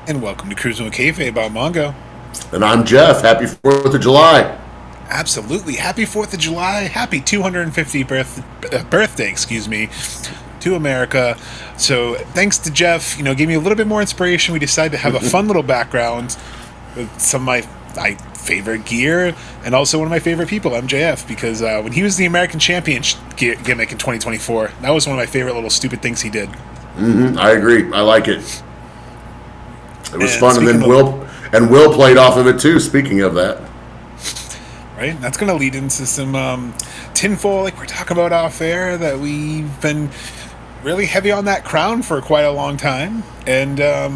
And welcome to Cruising with Kayfabe. I'm Mongo. And I'm Jeff. Happy 4th of July. Absolutely. Happy 4th of July. Happy 250th birthday, to America. So thanks to Jeff, gave me a little bit more inspiration. We decided to have a fun little background with some of my favorite gear and also one of my favorite people, MJF, because when he was the American Champion gimmick in 2024, that was one of my favorite little stupid things he did. I agree. I like it. It was fun, and then Will played off of it too. Speaking of that, right, that's going to lead into some tinfoil, like we're talking about off air. That we've been really heavy on that crown for quite a long time, and I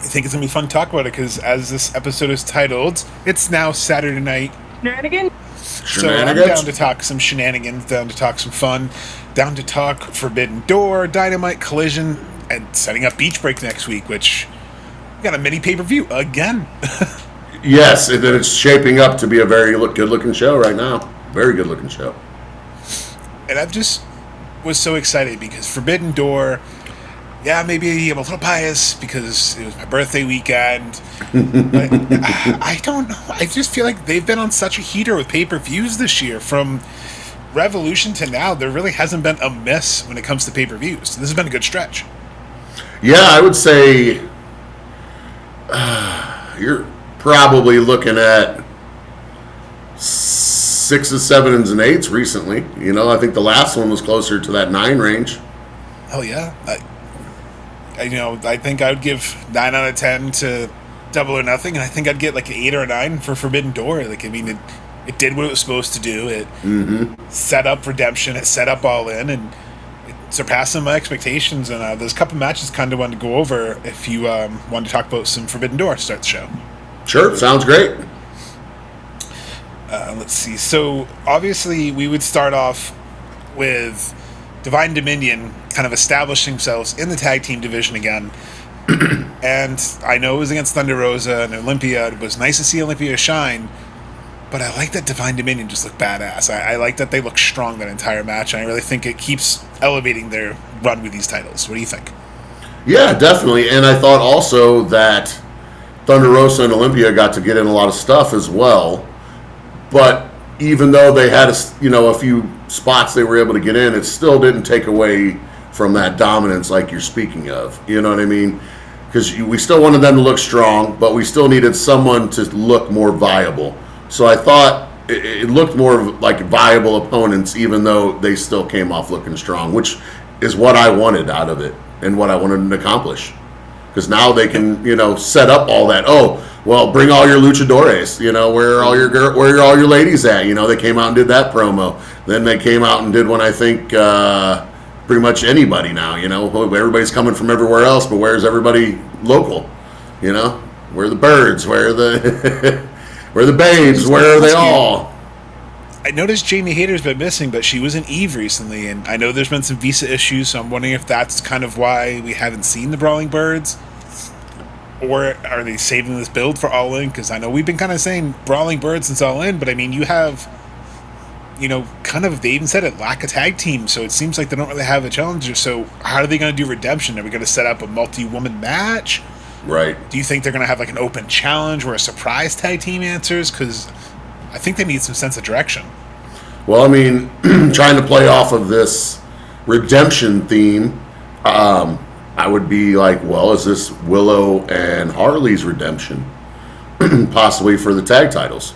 think it's going to be fun to talk about it because, as this episode is titled, it's now Saturday night. Shenanigans. So I'm down to talk some shenanigans, down to talk some fun, down to talk Forbidden Door, Dynamite, Collision, and setting up Beach Break next week, which. Got a mini pay-per-view again. Yes, it's shaping up to be a very good-looking show right now. Very good-looking show. And I just was so excited because Forbidden Door, maybe I'm a little biased because it was my birthday weekend. But I don't know. I just feel like they've been on such a heater with pay-per-views this year. From Revolution to now, there really hasn't been a miss when it comes to pay-per-views. This has been a good stretch. Yeah, I would say... you're probably looking at 6s, 7s, and 8s recently. I think the last one was closer to that 9 range. Oh yeah, I think I would give 9 out of 10 to Double or Nothing, and I think I'd get like an 8 or a 9 for Forbidden Door. It did what it was supposed to do. It set up redemption. It set up All In, and surpassing my expectations, and there's a couple matches kind of wanted to go over if you wanted to talk about some Forbidden Door to start the show. Sure, sounds great. Let's see. So obviously we would start off with Divine Dominion kind of establishing themselves in the tag team division again. And I know it was against Thunder Rosa and Olympia. It was nice to see Olympia shine. But I like that Divine Dominion just look badass. I like that they look strong that entire match, and I really think it keeps elevating their run with these titles. What do you think? Yeah, definitely. And I thought also that Thunder Rosa and Olympia got to get in a lot of stuff as well. But even though they had a few spots they were able to get in, it still didn't take away from that dominance like you're speaking of. You know what I mean? Because we still wanted them to look strong, but we still needed someone to look more viable. So I thought it looked more like viable opponents, even though they still came off looking strong, which is what I wanted out of it and what I wanted them to accomplish. Because now they can, set up all that. Oh, well, bring all your luchadores. Where are all your ladies at? They came out and did that promo. Then they came out and did one. I think pretty much anybody now. Everybody's coming from everywhere else, but where's everybody local? Where are the birds? Where are the Where are the babes? Where are they all? I noticed Jamie Hayter's been missing, but she was in Eve recently, and I know there's been some visa issues, so I'm wondering if that's kind of why we haven't seen the Brawling Birds. Or are they saving this build for All In? Because I know we've been kind of saying Brawling Birds since All In, but I mean, you have, they even said it, lack a tag team, so it seems like they don't really have a challenger. So how are they going to do redemption? Are we going to set up a multi-woman match? Right. Do you think they're going to have like an open challenge where a surprise tag team answers? Because I think they need some sense of direction. Well, I mean, trying to play off of this redemption theme, I would be like, well, is this Willow and Harley's redemption? Possibly for the tag titles.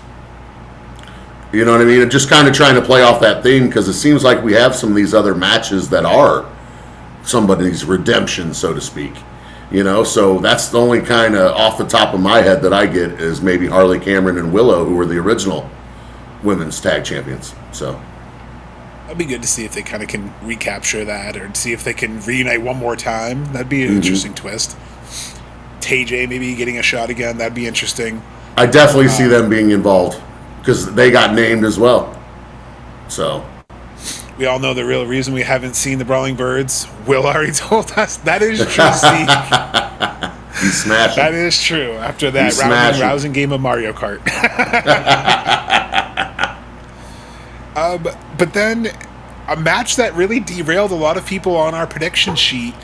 You know what I mean? And just kind of trying to play off that theme because it seems like we have some of these other matches that are somebody's redemption, so to speak. So that's the only kind of off the top of my head that I get is maybe Harley Cameron and Willow, who were the original women's tag champions. So that'd be good to see if they kind of can recapture that or see if they can reunite one more time. That'd be an interesting twist. TJ maybe getting a shot again. That'd be interesting. I definitely see them being involved because they got named as well. So we all know the real reason we haven't seen the Brawling Birds. Will already told us. That is true, Steve. He's smashing. That is true. After that rousing game of Mario Kart. But then a match that really derailed a lot of people on our prediction sheet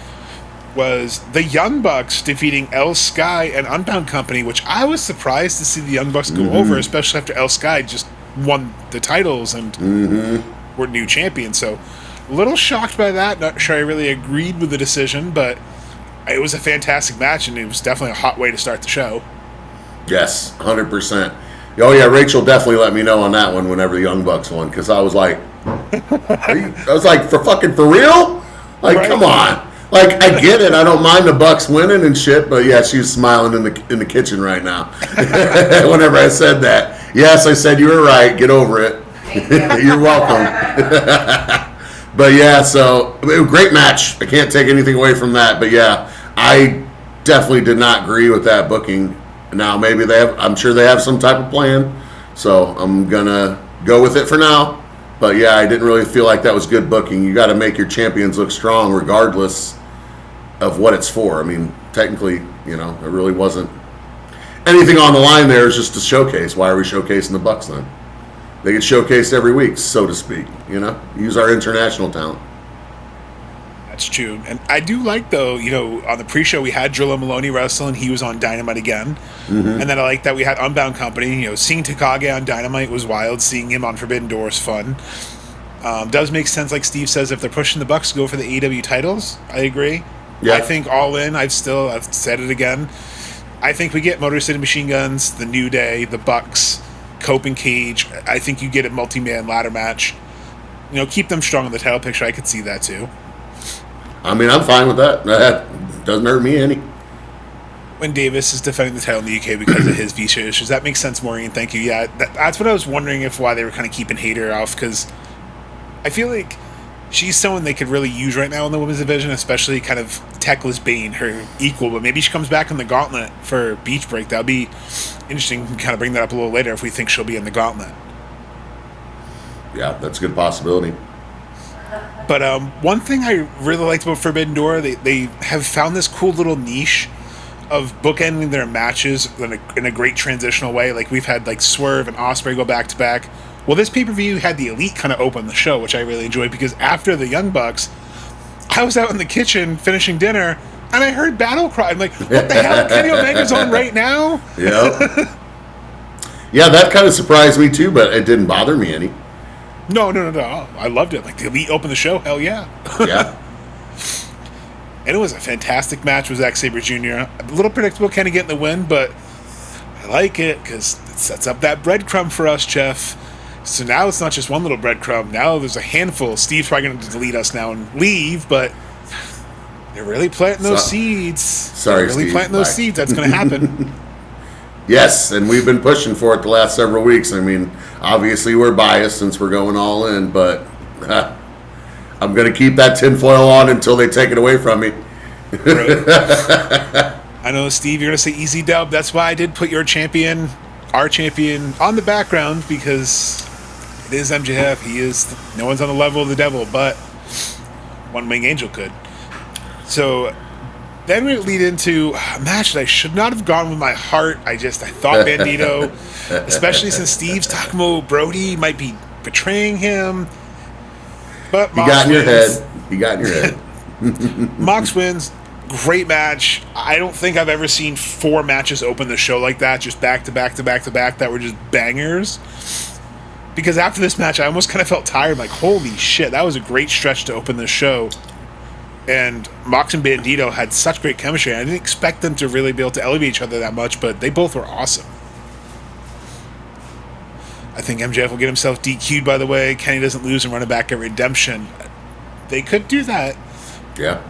was the Young Bucks defeating El Sky and Unbound Company, which I was surprised to see the Young Bucks go over, especially after El Sky just won the titles and were new champions. So a little shocked by that. Not sure I really agreed with the decision, but it was a fantastic match, and it was definitely a hot way to start the show. Yes, 100%. Oh yeah, Rachel definitely let me know on that one whenever the Young Bucks won, because I was like, for real? Like, right. Come on. Like, I get it. I don't mind the Bucks winning and shit, but yeah, she was smiling in the kitchen right now. Whenever I said that, yes, I said you were right. Get over it. You're welcome. But yeah, so great match. I can't take anything away from that. But yeah, I definitely did not agree with that booking. Now maybe I'm sure they have some type of plan, so I'm gonna go with it for now. But yeah, I didn't really feel like that was good booking. You got to make your champions look strong regardless of what it's for. I mean, technically, it really wasn't anything on the line there. Is just a showcase. Why are we showcasing the Bucks then? They get showcased every week, so to speak. Use our international talent. That's true. And I do like, though, on the pre-show we had Drillo Maloney wrestling. He was on Dynamite again. And then I like that we had Unbound Company. Seeing Takagi on Dynamite was wild. Seeing him on Forbidden Door is fun. Does make sense, like Steve says, if they're pushing the Bucks to go for the AEW titles. I agree. Yeah. I think All In, I've said it again. I think we get Motor City Machine Guns, the New Day, the Bucks, Cope and Cage. I think you get a multi-man ladder match. Keep them strong in the title picture. I could see that, too. I mean, I'm fine with that. That doesn't hurt me any. When Davis is defending the title in the UK because of his visa issues, that makes sense, Maureen. Thank you. Yeah, that's what I was wondering why they were kind of keeping Hayter off, because I feel like she's someone they could really use right now in the women's division, especially kind of Thecla's Bane, her equal. But maybe she comes back in the Gauntlet for Beach Break. That would be interesting. We can kind of bring that up a little later if we think she'll be in the Gauntlet. Yeah, that's a good possibility. But one thing I really liked about Forbidden Door, they have found this cool little niche of bookending their matches in a great transitional way. Like, we've had, like, Swerve and Ospreay go back-to-back. Well, this pay-per-view had the Elite kind of open the show, which I really enjoyed, because after the Young Bucks, I was out in the kitchen finishing dinner, and I heard Battle Cry. I'm like, what the hell? Kenny Omega's on right now? Yep. Yeah, that kind of surprised me, too, but it didn't bother me any. No. I loved it. Like, the Elite opened the show. Hell yeah. Yeah. And it was a fantastic match with Zack Sabre Jr. A little predictable, kind of getting the win, but I like it because it sets up that breadcrumb for us, Jeff. So now it's not just one little breadcrumb. Now there's a handful. Steve's probably going to delete us now and leave, but they're really planting those seeds. Sorry, they're really Steve. planting those seeds. That's going to happen. Yes, and we've been pushing for it the last several weeks. I mean, obviously we're biased since we're going all in, but I'm going to keep that tinfoil on until they take it away from me. I know, Steve, you're going to say easy dub. That's why I did put our champion, on the background, because it is MJF. He is, no one's on the level of the devil, but One Wing Angel could. So then we lead into a match that I should not have gone with my heart. I thought Bandito, especially since Steve's talking about Brody might be betraying him. But Mox got in your head. He got in your head. Mox wins. Great match. I don't think I've ever seen 4 matches open the show like that, just back to back to back to back, that were just bangers. Because after this match, I almost kind of felt tired. Like, holy shit, that was a great stretch to open the show. And Mox and Bandito had such great chemistry. I didn't expect them to really be able to elevate each other that much, but they both were awesome. I think MJF will get himself DQ'd, by the way. Kenny doesn't lose and run it back at Redemption. They could do that. Yeah.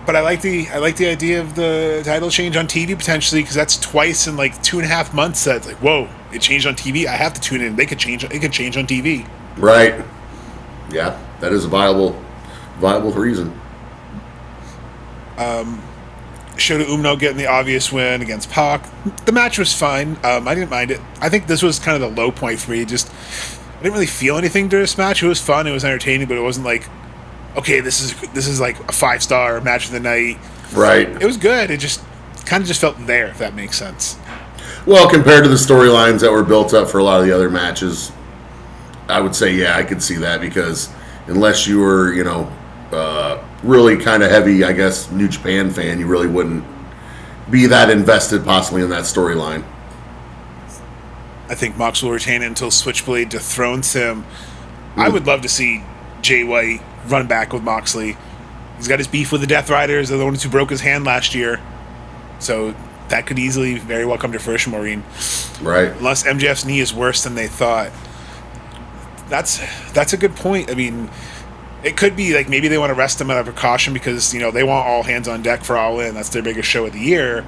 But I like the idea of the title change on TV potentially, because that's twice in like 2.5 months that's like, whoa, it changed on TV. I have to tune in. It could change on TV. Right. Yeah, that is a viable reason. Shota Umino getting the obvious win against Pac. The match was fine. I didn't mind it. I think this was kind of the low point for me. I didn't really feel anything during this match. It was fun. It was entertaining, but it wasn't like, okay, this is like a 5-star match of the night. Right. It was good. It just kind of just felt there, if that makes sense. Well, compared to the storylines that were built up for a lot of the other matches, I would say, yeah, I could see that, because unless you were, really kind of heavy, I guess, New Japan fan, you really wouldn't be that invested possibly in that storyline. I think Mox will retain it until Switchblade dethrones him. I would love to see Jay White run back with Moxley. He's got his beef with the Death Riders. They're the ones who broke his hand last year. So that could easily very well come to fruition, Maureen. Right. Unless MJF's knee is worse than they thought. That's a good point. I mean, it could be like maybe they want to rest him out of precaution because, they want all hands on deck for All In. That's their biggest show of the year.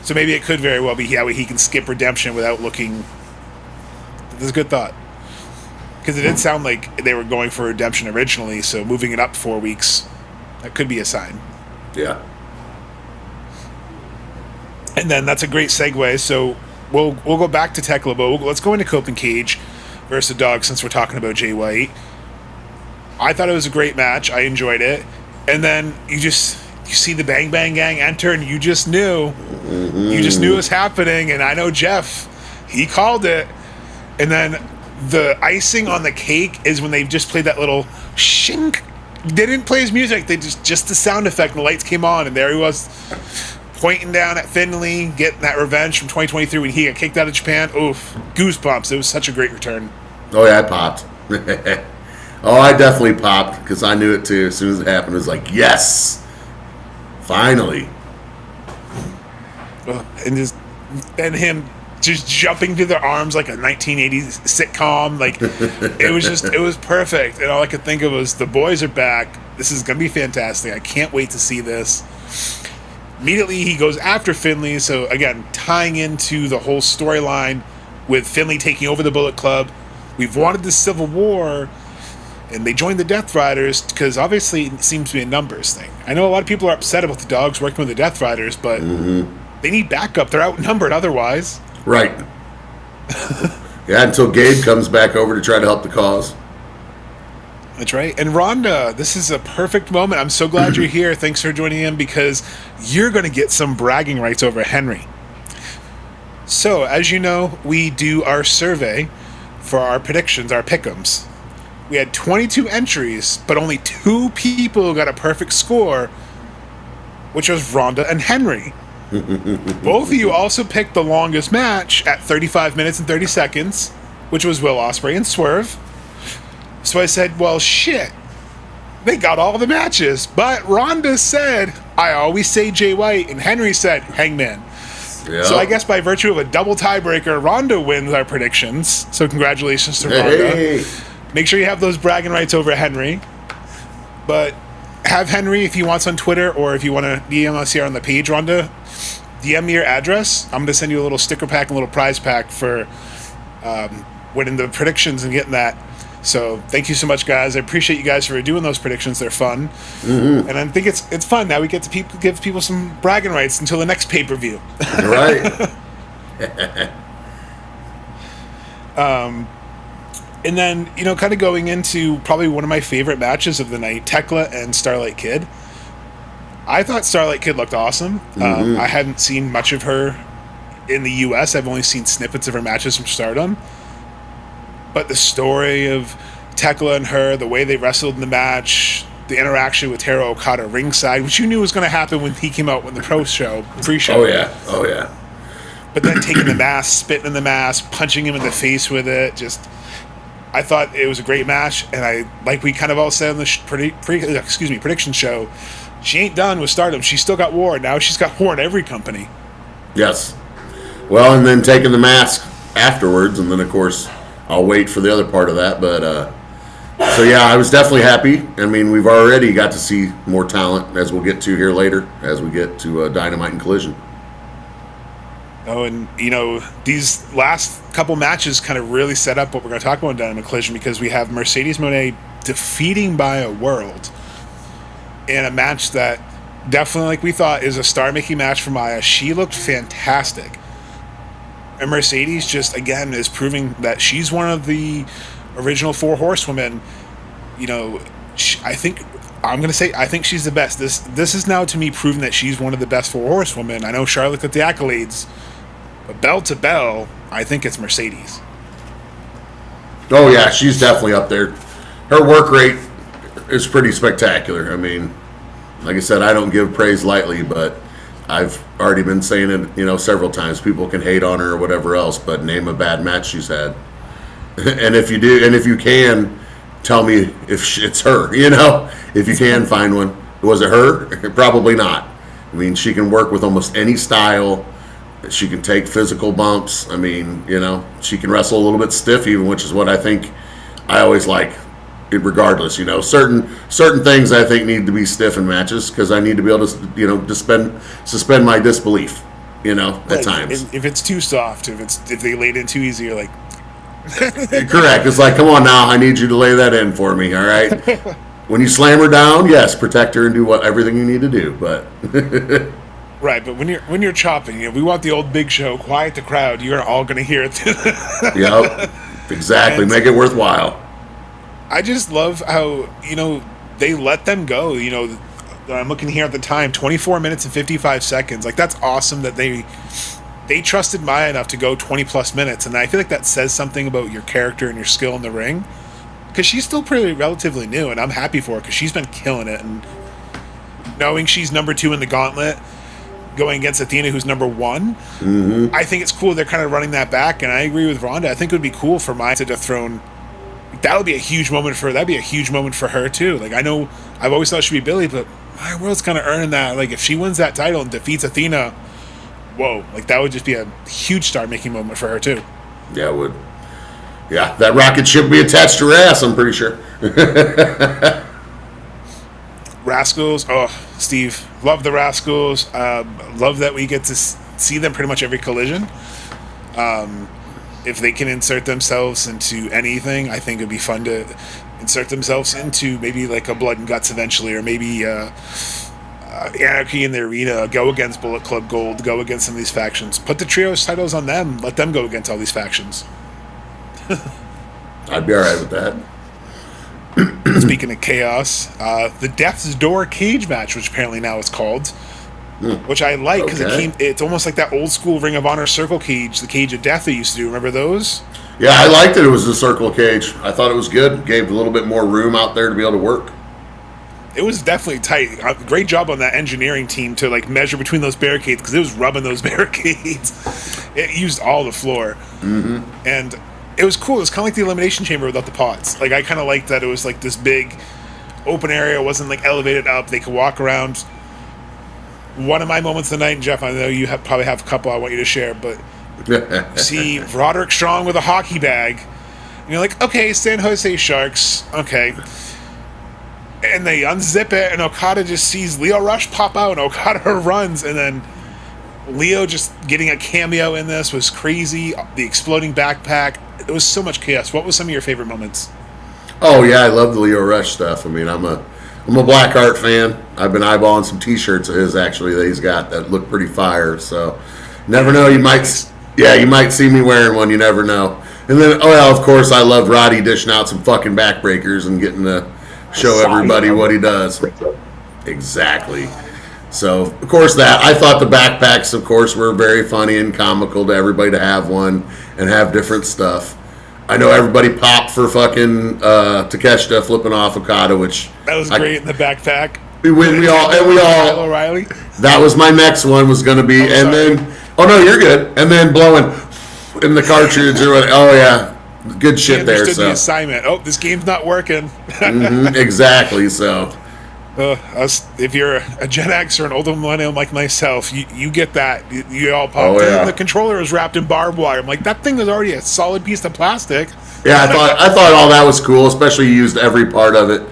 So maybe it could very well be that way he can skip Redemption without looking... That's a good thought. Because it did sound like they were going for Redemption originally, so moving it up 4 weeks, that could be a sign. Yeah. And then that's a great segue. So we'll go back to Thekla, but let's go into Cope and Cage versus the Dog since we're talking about Jay White. I thought it was a great match. I enjoyed it. And then you see the Bang Bang Gang enter, and you just knew. Mm-hmm. You just knew it was happening. And I know Jeff, he called it. And then the icing on the cake is when they just played that little shink. They didn't play his music. They just the sound effect. And the lights came on, and there he was, pointing down at Finley, getting that revenge from 2023 when he got kicked out of Japan. Oof, goosebumps. It was such a great return. Oh yeah, I popped. Oh, I definitely popped because I knew it too. As soon as it happened, it was like, yes, finally. And him just jumping through their arms like a 1980s sitcom. Like, it was perfect. And all I could think of was, the boys are back. This is going to be fantastic. I can't wait to see this. Immediately, he goes after Finley. So, again, tying into the whole storyline with Finley taking over the Bullet Club. We've wanted this Civil War, and they joined the Death Riders because obviously it seems to be a numbers thing. I know a lot of people are upset about the Dogs working with the Death Riders, but they need backup. They're outnumbered otherwise. Right. Yeah, until Gabe comes back over to try to help the cause. That's right. And Rhonda, this is a perfect moment. I'm so glad you're here. Thanks for joining in because you're going to get some bragging rights over Henry. So, as you know, we do our survey for our predictions, our pick'ems. We had 22 entries, but only 2 people got a perfect score, which was Rhonda and Henry. Both of you also picked the longest match at 35 minutes and 30 seconds, which was Will Ospreay and Swerve. So I said, well, shit. They got all the matches. But Rhonda said, I always say Jay White, and Henry said, Hangman. Yep. So I guess by virtue of a double tiebreaker, Rhonda wins our predictions. So congratulations to Rhonda. Hey. Make sure you have those bragging rights over Henry. But have Henry, if he wants on Twitter, or if you want to DM us here on the page, Rhonda, DM me your address. I'm going to send you a little sticker pack and a little prize pack for winning the predictions and getting that. So thank you so much, guys. I appreciate you guys for doing those predictions. They're fun. Mm-hmm. And I think it's fun. Now we get to give people some bragging rights until the next pay-per-view. Right. And then, kind of going into probably one of my favorite matches of the night, Thekla and Starlight Kid. I thought Starlight Kid looked awesome. Mm-hmm. I hadn't seen much of her in the U.S. I've only seen snippets of her matches from Stardom. But the story of Thekla and her, the way they wrestled in the match, the interaction with Hiro Okada ringside, which you knew was going to happen when he came out in the pre-show. Oh, yeah. But then taking the mask, spitting in the mask, punching him in the face with it, I thought it was a great match, and like we kind of all said on the prediction show, she ain't done with Stardom. She's still got war. Now she's war in every company. Yes. Well, and then taking the mask afterwards, and then, of course, I'll wait for the other part of that. But, so yeah, I was definitely happy. I mean, we've already got to see more talent, as we'll get to here later, as we get to Dynamite and Collision. Oh, and, these last couple matches kind of really set up what we're going to talk about in Dynamite and Collision, because we have Mercedes Moné defeating by a world in a match that definitely, like we thought, is a star-making match for Maya. She looked fantastic. And Mercedes just, again, is proving that she's one of the original 4 horsewomen. I think she's the best. This is now, to me, proving that she's one of the best 4 horsewomen. I know Charlotte got the accolades, but bell to bell, I think it's Mercedes. Oh, yeah, she's definitely up there. Her work rate is pretty spectacular. I mean, Like I said, I don't give praise lightly, but I've already been saying it, several times. People can hate on her or whatever else, but name a bad match she's had. And if you do, and if you can, tell me if it's her, if you can find one. Was it her? Probably not. I mean, she can work with almost any style. She can take physical bumps. I mean, she can wrestle a little bit stiff even, which is what I think I always like. Regardless, certain things I think need to be stiff in matches because I need to be able to, suspend my disbelief, at times. If it's too soft, if they laid in too easy, you're like, correct. It's like, come on now, I need you to lay that in for me. All right. When you slam her down, yes, protect her and do everything you need to do. But right. But when you're chopping, we want the old Big Show, quiet the crowd. You're all going to hear it. Yep. Exactly. Make it worthwhile. I just love how, they let them go. I'm looking here at the time, 24 minutes and 55 seconds. Like, that's awesome that they trusted Maya enough to go 20-plus minutes. And I feel like that says something about your character and your skill in the ring. Because she's still pretty relatively new, and I'm happy for her because she's been killing it. And knowing she's number 2 in the Gauntlet, going against Athena, who's number 1, I think it's cool they're kind of running that back. And I agree with Rhonda. I think it would be cool for Maya to dethrone. That would be a huge moment for her. That'd be a huge moment for her, too. Like, I know I've always thought it should be Billy, but my world's kind of earning that. Like, if she wins that title and defeats Athena, whoa. Like, that would just be a huge star-making moment for her, too. Yeah, it would. Yeah, that rocket ship would be attached to her ass, I'm pretty sure. Rascals. Oh, Steve. Love the Rascals. Love that we get to see them pretty much every Collision. If they can insert themselves into anything, I think it'd be fun to insert themselves into maybe like a Blood and Guts eventually, or maybe Anarchy in the Arena, go against Bullet Club Gold, go against some of these factions. Put the trios titles on them. Let them go against all these factions. I'd be all right with that. Speaking of chaos, the Death's Door cage match, which apparently now is called, which I like because it's almost like that old school Ring of Honor circle cage, the cage of death they used to do. Remember those? Yeah, I liked it. It was a circle cage. I thought it was good. Gave a little bit more room out there to be able to work. It was definitely tight. Great job on that engineering team to measure between those barricades because it was rubbing those barricades. It used all the floor, and it was cool. It was kind of like the Elimination Chamber without the pods. Like, I kind of liked that it was like this big open area. It wasn't like elevated up. They could walk around. One of my moments of the night, and Jeff, I know you probably have a couple I want you to share, but see Roderick Strong with a hockey bag, and you're like, okay, San Jose Sharks, okay. And they unzip it, and Okada just sees Lio Rush pop out, and Okada runs, and then Leo just getting a cameo in this was crazy. The exploding backpack, it was so much chaos. What was some of your favorite moments? Oh yeah, I love the Lio Rush stuff. I mean, I'm a Blackheart fan. I've been eyeballing some T-shirts of his actually that he's got that look pretty fire. So, never know. You might see me wearing one. You never know. And then, of course, I love Roddy dishing out some fucking backbreakers and getting to show everybody what he does. Exactly. So, of course, I thought the backpacks, of course, were very funny and comical to everybody to have one and have different stuff. I know everybody popped for fucking Takeshita flipping off Okada, which that was great in the backpack. We all O'Reilly. That was my next one was going to be, no, you're good. And then blowing in the cartridge or what? Oh yeah, good shit there. So the assignment. Oh, this game's not working. Exactly. So. If you're a Gen X or an older millennial like myself, you get that. You all pop in. The controller is wrapped in barbed wire. I'm like, that thing is already a solid piece of plastic. Yeah, I thought all that was cool, especially you used every part of it.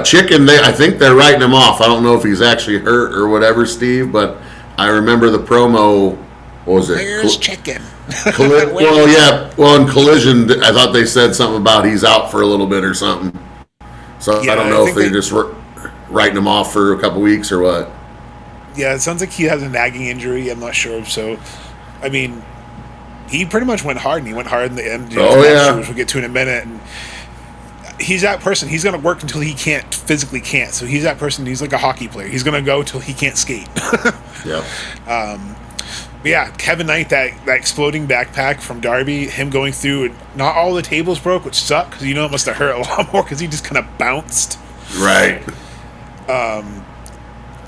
Chicken, I think they're writing him off. I don't know if he's actually hurt or whatever, Steve, but I remember the promo. What was it? Where's Chicken? In Collision, I thought they said something about he's out for a little bit or something. So I don't know if they just writing him off for a couple weeks or what. Yeah, it sounds like he has a nagging injury. I'm not sure. So, I mean, he pretty much went hard, and he went hard in the end. Match, which we'll get to in a minute. And he's that person. He's going to work until he physically can't. So he's that person. He's like a hockey player. He's going to go till he can't skate. Yeah. But yeah, Kevin Knight, that exploding backpack from Darby, him going through, and not all the tables broke, which sucked because it must have hurt a lot more because he just kind of bounced. Right.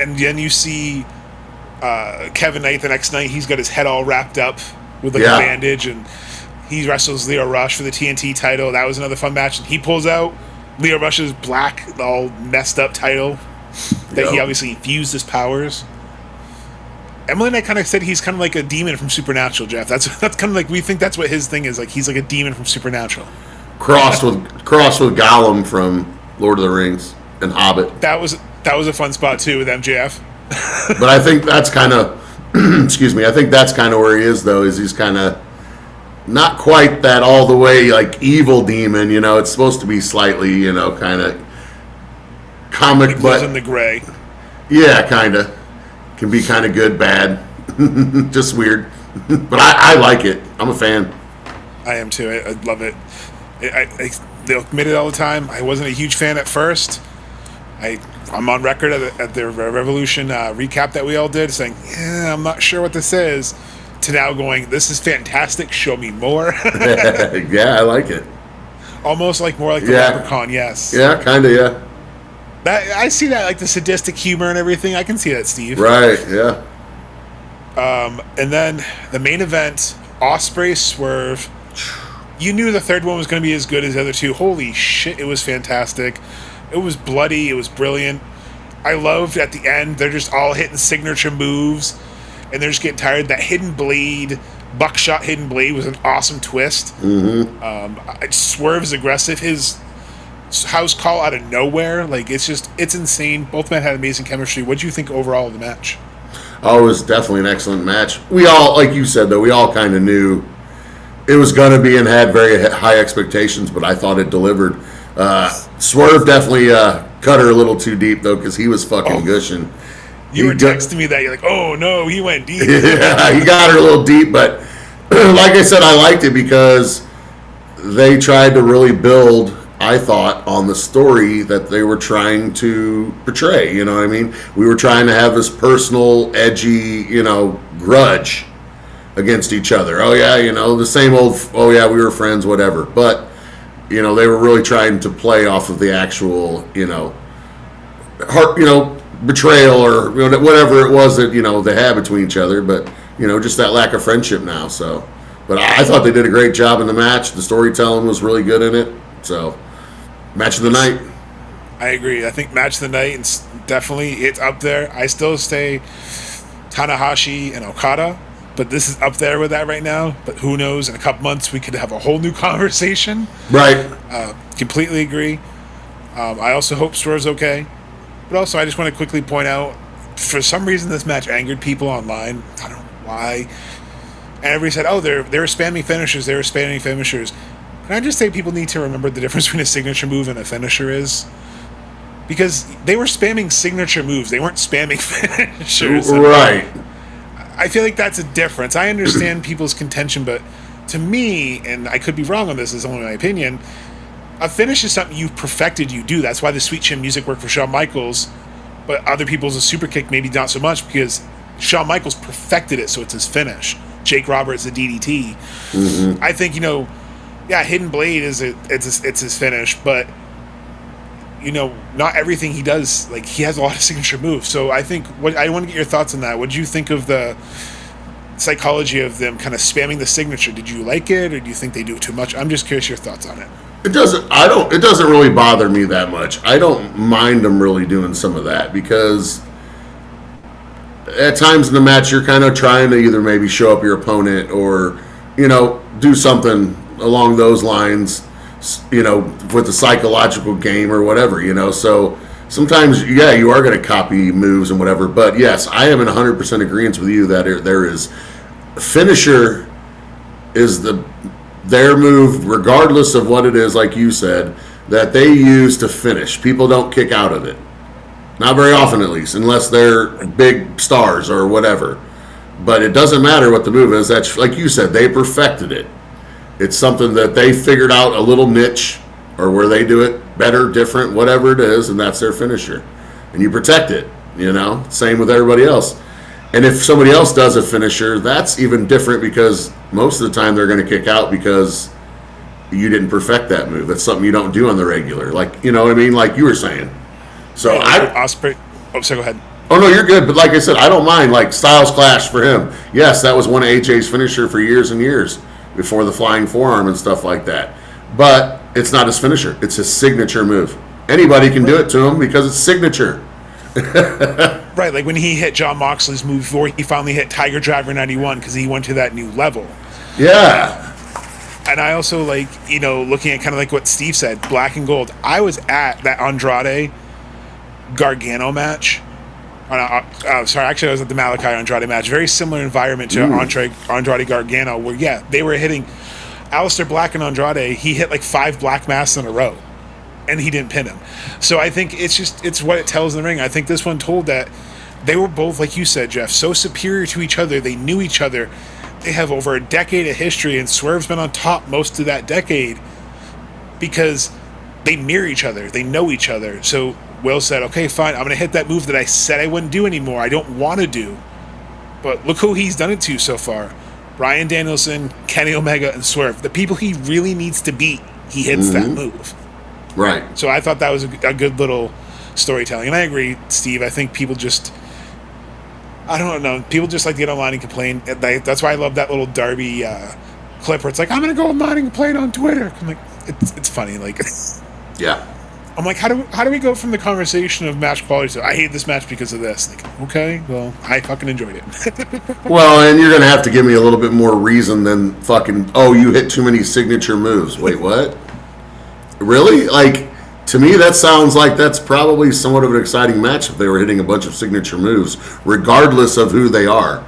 And then you see Kevin Knight the next night. He's got his head all wrapped up with a bandage, and he wrestles Leo Rush for the TNT title. That was another fun match. And he pulls out Leo Rush's black, all messed up title that he obviously infused his powers. Emily and I kind of said he's kind of like a demon from Supernatural, Jeff. That's kind of like, we think that's what his thing is. Like, he's like a demon from Supernatural. Crossed with Gollum from Lord of the Rings and Hobbit. That was a fun spot too with MJF. But I think that's kind of excuse me. I think that's kind of where he is, though. Is he's kind of not quite that all the way like evil demon. You know, it's supposed to be slightly, kind of comic, but in the gray. Yeah, kind of can be kind of good, bad, just weird. But I like it. I'm a fan. I am too. I love it. They'll admit it all the time. I wasn't a huge fan at first. I'm on record at the Revolution recap that we all did, saying, "Yeah, I'm not sure what this is." To now going, "This is fantastic. Show me more." Yeah, I like it. Almost like more like the Leprechaun. Yes. Yeah, kind of. Yeah. I see that, like the sadistic humor and everything. I can see that, Steve. Right. Yeah. And then the main event, Ospreay Swerve. You knew the third one was going to be as good as the other two. Holy shit, it was fantastic. It was bloody. It was brilliant. I loved at the end, they're just all hitting signature moves, and they're just getting tired. That hidden blade, buckshot hidden blade was an awesome twist. Mm-hmm. Swerve's aggressive. His house call out of nowhere, like it's insane. Both men had amazing chemistry. What do you think overall of the match? Oh, it was definitely an excellent match. We all, like you said, though, we all kind of knew it was going to be and had very high expectations, but I thought it delivered. Swerve definitely cut her a little too deep, though, because he was fucking gushing. You were texting me that. You're like, oh, no, he went deep. Yeah, he got her a little deep, but like I said, I liked it because they tried to really build, I thought, on the story that they were trying to portray. You know what I mean? We were trying to have this personal, edgy, grudge against each other. Oh, yeah, the same old, oh, yeah, we were friends, whatever. But they were really trying to play off of the actual, betrayal or whatever it was that they had between each other. But just that lack of friendship now. So, but I thought they did a great job in the match. The storytelling was really good in it. So, match of the night. I agree. I think match of the night, it's up there. I still say Tanahashi and Okada. But this is up there with that right now. But who knows? In a couple months, we could have a whole new conversation. Right. Completely agree. I also hope Swerve's okay. But also, I just want to quickly point out, for some reason, this match angered people online. I don't know why. And everybody said, oh, they were spamming finishers. They were spamming finishers. Can I just say people need to remember the difference between a signature move and a finisher is? Because they were spamming signature moves. They weren't spamming finishers. Right. I feel like that's a difference. I understand people's contention, but to me, and I could be wrong on this, is only my opinion, a finish is something you've perfected, you do. That's why the Sweet Chin music worked for Shawn Michaels, but other people's a super kick, maybe not so much, because Shawn Michaels perfected it, so it's his finish. Jake Roberts, the DDT. Mm-hmm. I think, Hidden Blade it's his finish, but not everything he does, like, he has a lot of signature moves. So I think, I want to get your thoughts on that. What did you think of the psychology of them kind of spamming the signature? Did you like it, or do you think they do it too much? I'm just curious your thoughts on it. It doesn't really bother me that much. I don't mind them really doing some of that, because at times in the match you're kind of trying to either maybe show up your opponent or, do something along those lines, with the psychological game or whatever, so sometimes, you are going to copy moves and whatever. But yes, I am in 100% agreement with you that there is finisher is their move, regardless of what it is, like you said, that they use to finish. People don't kick out of it. Not very often, at least, unless they're big stars or whatever. But it doesn't matter what the move is. That's, like you said, they perfected it. It's something that they figured out, a little niche, or where they do it better, different, whatever it is, and that's their finisher. And you protect it, Same with everybody else. And if somebody else does a finisher, that's even different, because most of the time they're going to kick out because you didn't perfect that move. That's something you don't do on the regular. Like, what I mean? Like you were saying. So Ospreay. Oh, so go ahead. Oh, no, you're good. But like I said, I don't mind. Like, Styles Clash for him. Yes, that was one of AJ's finisher for years and years before the flying forearm and stuff like that. But it's not his finisher. It's his signature move. Anybody can do it to him because it's signature. Right, like when he hit John Moxley's move before he finally hit Tiger Driver 91 because he went to that new level. Yeah. And I also like, looking at kind of like what Steve said, black and gold. I was at that Andrade Gargano match. Sorry, actually I was at the Malachi Andrade match. Very similar environment to Andrade Gargano where, yeah, they were hitting Aleister Black and Andrade. He hit like 5 black masks in a row. And he didn't pin him. So I think it's what it tells in the ring. I think this one told that they were both, like you said, Jeff, so superior to each other. They knew each other. They have over a decade of history, and Swerve's been on top most of that decade because they mirror each other. They know each other. So Will said, okay, fine, I'm going to hit that move that I said I wouldn't do anymore. I don't want to do. But look who he's done it to so far. Bryan Danielson, Kenny Omega, and Swerve. The people he really needs to beat, he hits that move. Right. So I thought that was a good little storytelling. And I agree, Steve. I think people just... I don't know. People just like to get online and complain. That's why I love that little Darby clip where it's like, I'm going to go online and complain on Twitter. I'm like, it's funny. Like, yeah. I'm like, how do we go from the conversation of match quality to I hate this match because of this? Like, okay, well, I fucking enjoyed it. Well, and you're going to have to give me a little bit more reason than fucking, oh, you hit too many signature moves. Wait, what? Really? Like, to me, that sounds like that's probably somewhat of an exciting match if they were hitting a bunch of signature moves, regardless of who they are.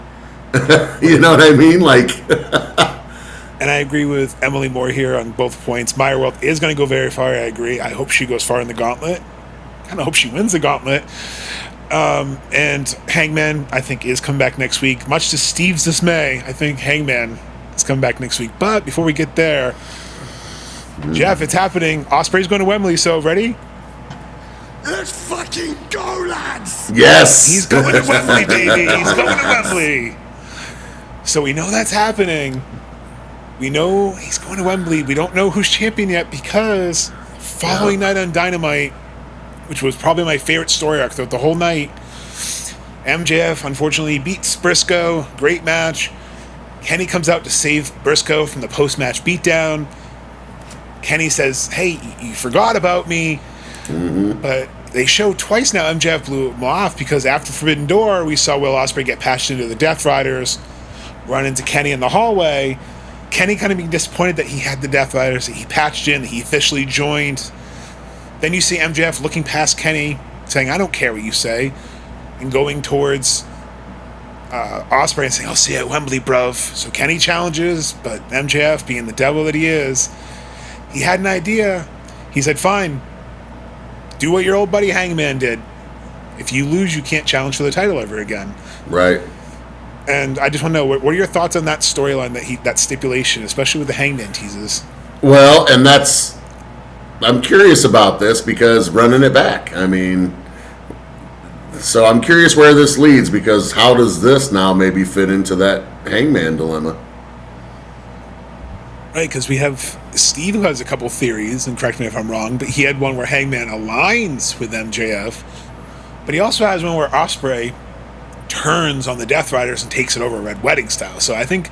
You know what I mean? Like, and I agree with Emily Moore here on both points. Maya World is going to go very far. I agree. I hope she goes far in the gauntlet. Kind of hope she wins the gauntlet. And Hangman, I think, is coming back next week. Much to Steve's dismay, I think Hangman is coming back next week. But before we get there, Jeff, it's happening. Ospreay's going to Wembley, so ready? Let's fucking go, lads! yes. He's going to Wembley, baby. He's going to Wembley. So we know that's happening. We know he's going to Wembley. We don't know who's champion yet because following night on Dynamite, which was probably my favorite story arc throughout the whole night, MJF unfortunately beats Briscoe. Great match. Kenny comes out to save Briscoe from the post-match beatdown. Kenny says, hey, you forgot about me. But they show twice now MJF blew him off because after Forbidden Door, we saw Will Ospreay get patched into the Death Riders, run into Kenny in the hallway. Kenny kind of being disappointed that he had the Death Riders, that he patched in, that he officially joined. Then you see MJF looking past Kenny, saying, I don't care what you say, and going towards Ospreay and saying, I'll see you at Wembley, bruv. So Kenny challenges, but MJF, being the devil that he is, he had an idea. He said, fine, do what your old buddy Hangman did. If you lose, you can't challenge for the title ever again. Right. And I just want to know, what are your thoughts on that storyline, that stipulation, especially with the Hangman teases? Well, and I'm curious about this because running it back. I mean, so I'm curious where this leads because how does this now maybe fit into that Hangman dilemma? Right, because we have Steve who has a couple theories, and correct me if I'm wrong, but he had one where Hangman aligns with MJF, but he also has one where Ospreay turns on the Death Riders and takes it over Red Wedding style. So I think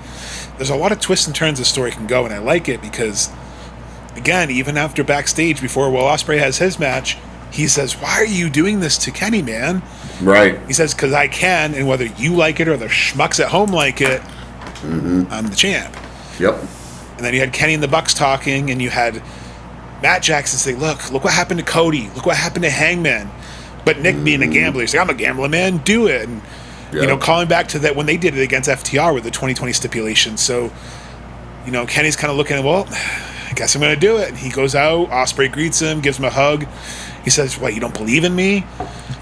there's a lot of twists and turns this story can go, and I like it because, again, even after backstage, before Will Ospreay has his match, he says, why are you doing this to Kenny, man? Right. He says, because I can, and whether you like it or the schmucks at home like it, I'm the champ. Yep. And then you had Kenny and the Bucks talking, and you had Matt Jackson say, look what happened to Cody. Look what happened to Hangman. But Nick being a gambler, he's like, I'm a gambler, man. Do it. And, calling back to that when they did it against FTR with the 2020 stipulation. So, Kenny's kind of looking at, well, I guess I'm going to do it. And he goes out. Ospreay greets him, gives him a hug. He says, what, you don't believe in me?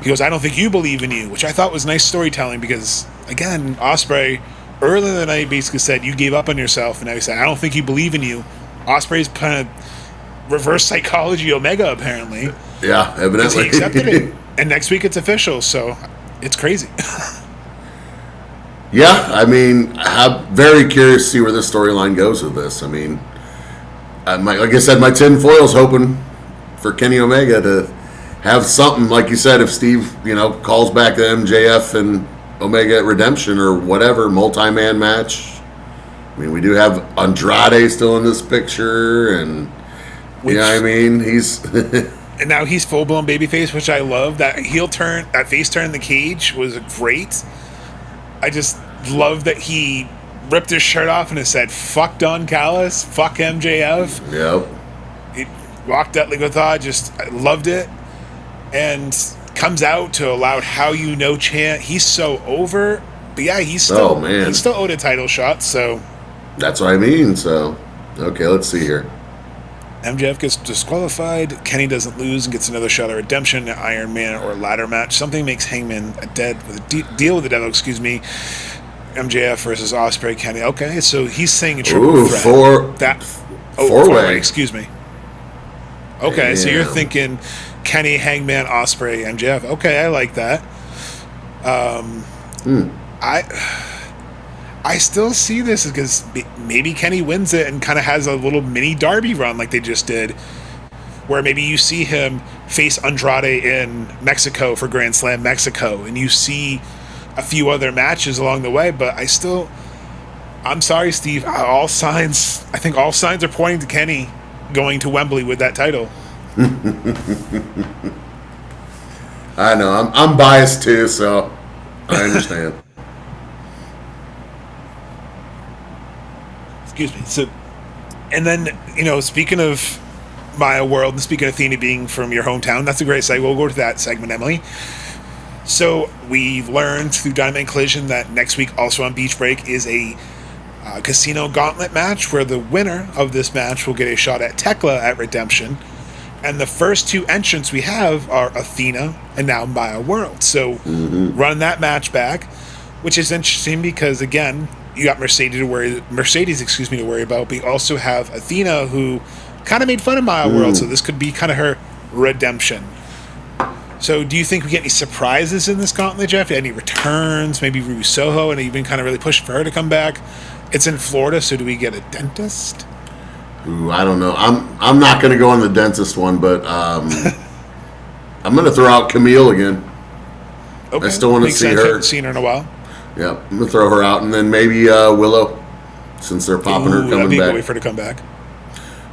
He goes, I don't think you believe in you, which I thought was nice storytelling because, again, Ospreay earlier in the night basically said, you gave up on yourself. And now he said, I don't think you believe in you. Ospreay's kind of reverse psychology Omega, apparently. Yeah, evidently. He accepted it. And next week it's official, so it's crazy. Yeah, I mean, I'm very curious to see where this storyline goes with this. I mean, like I said, my tinfoil's hoping for Kenny Omega to have something, like you said, if Steve, calls back the MJF and Omega at Redemption or whatever, multi-man match. I mean, we do have Andrade still in this picture, and he's and now he's full blown babyface, which I love. That heel turn, that face turn in the cage was great. I just love that he ripped his shirt off and it said "fuck Don Callis, fuck MJF." Yep. He walked out like a thought. I loved it, and comes out to a loud "How you know" chant. He's so over, but yeah, he's still owed a title shot. So. That's what I mean. So, okay, let's see here. MJF gets disqualified. Kenny doesn't lose and gets another shot at redemption, an Iron Man or ladder match. Something makes Hangman deal with the devil. Excuse me. MJF versus Ospreay. Kenny. Okay, so he's saying a triple threat. Four-way. Excuse me. Okay, so you're thinking Kenny, Hangman, Ospreay, MJF. Okay, I like that. I still see this because maybe Kenny wins it and kind of has a little mini Darby run like they just did, where maybe you see him face Andrade in Mexico for Grand Slam Mexico, and you see a few other matches along the way. But I'm sorry, Steve. I think all signs are pointing to Kenny going to Wembley with that title. I know. I'm biased too, so I understand. Excuse me. So, and then, speaking of Maya World and speaking of Athena being from your hometown, that's a great segue. We'll go to that segment, Emily. So, we've learned through Dynamite and Collision that next week, also on Beach Break, is a Casino Gauntlet match where the winner of this match will get a shot at Thekla at Redemption. And the first two entrants we have are Athena and now Maya World. So, run that match back, which is interesting because, again, you got Mercedes to worry about, but you also have Athena, who kind of made fun of Maya World, so this could be kind of her redemption. So do you think we get any surprises in this gauntlet, Jeff? Any returns? Maybe Rue Soho, and you've been kind of really pushing for her to come back. It's in Florida, so do we get a dentist? Ooh, I don't know. I'm not going to go on the dentist one, but I'm going to throw out Camille again. Okay. I still want to see her. Haven't seen her in a while. Yeah, I'm going to throw her out, and then maybe Willow, since they're popping her coming back. Wait for her to come back.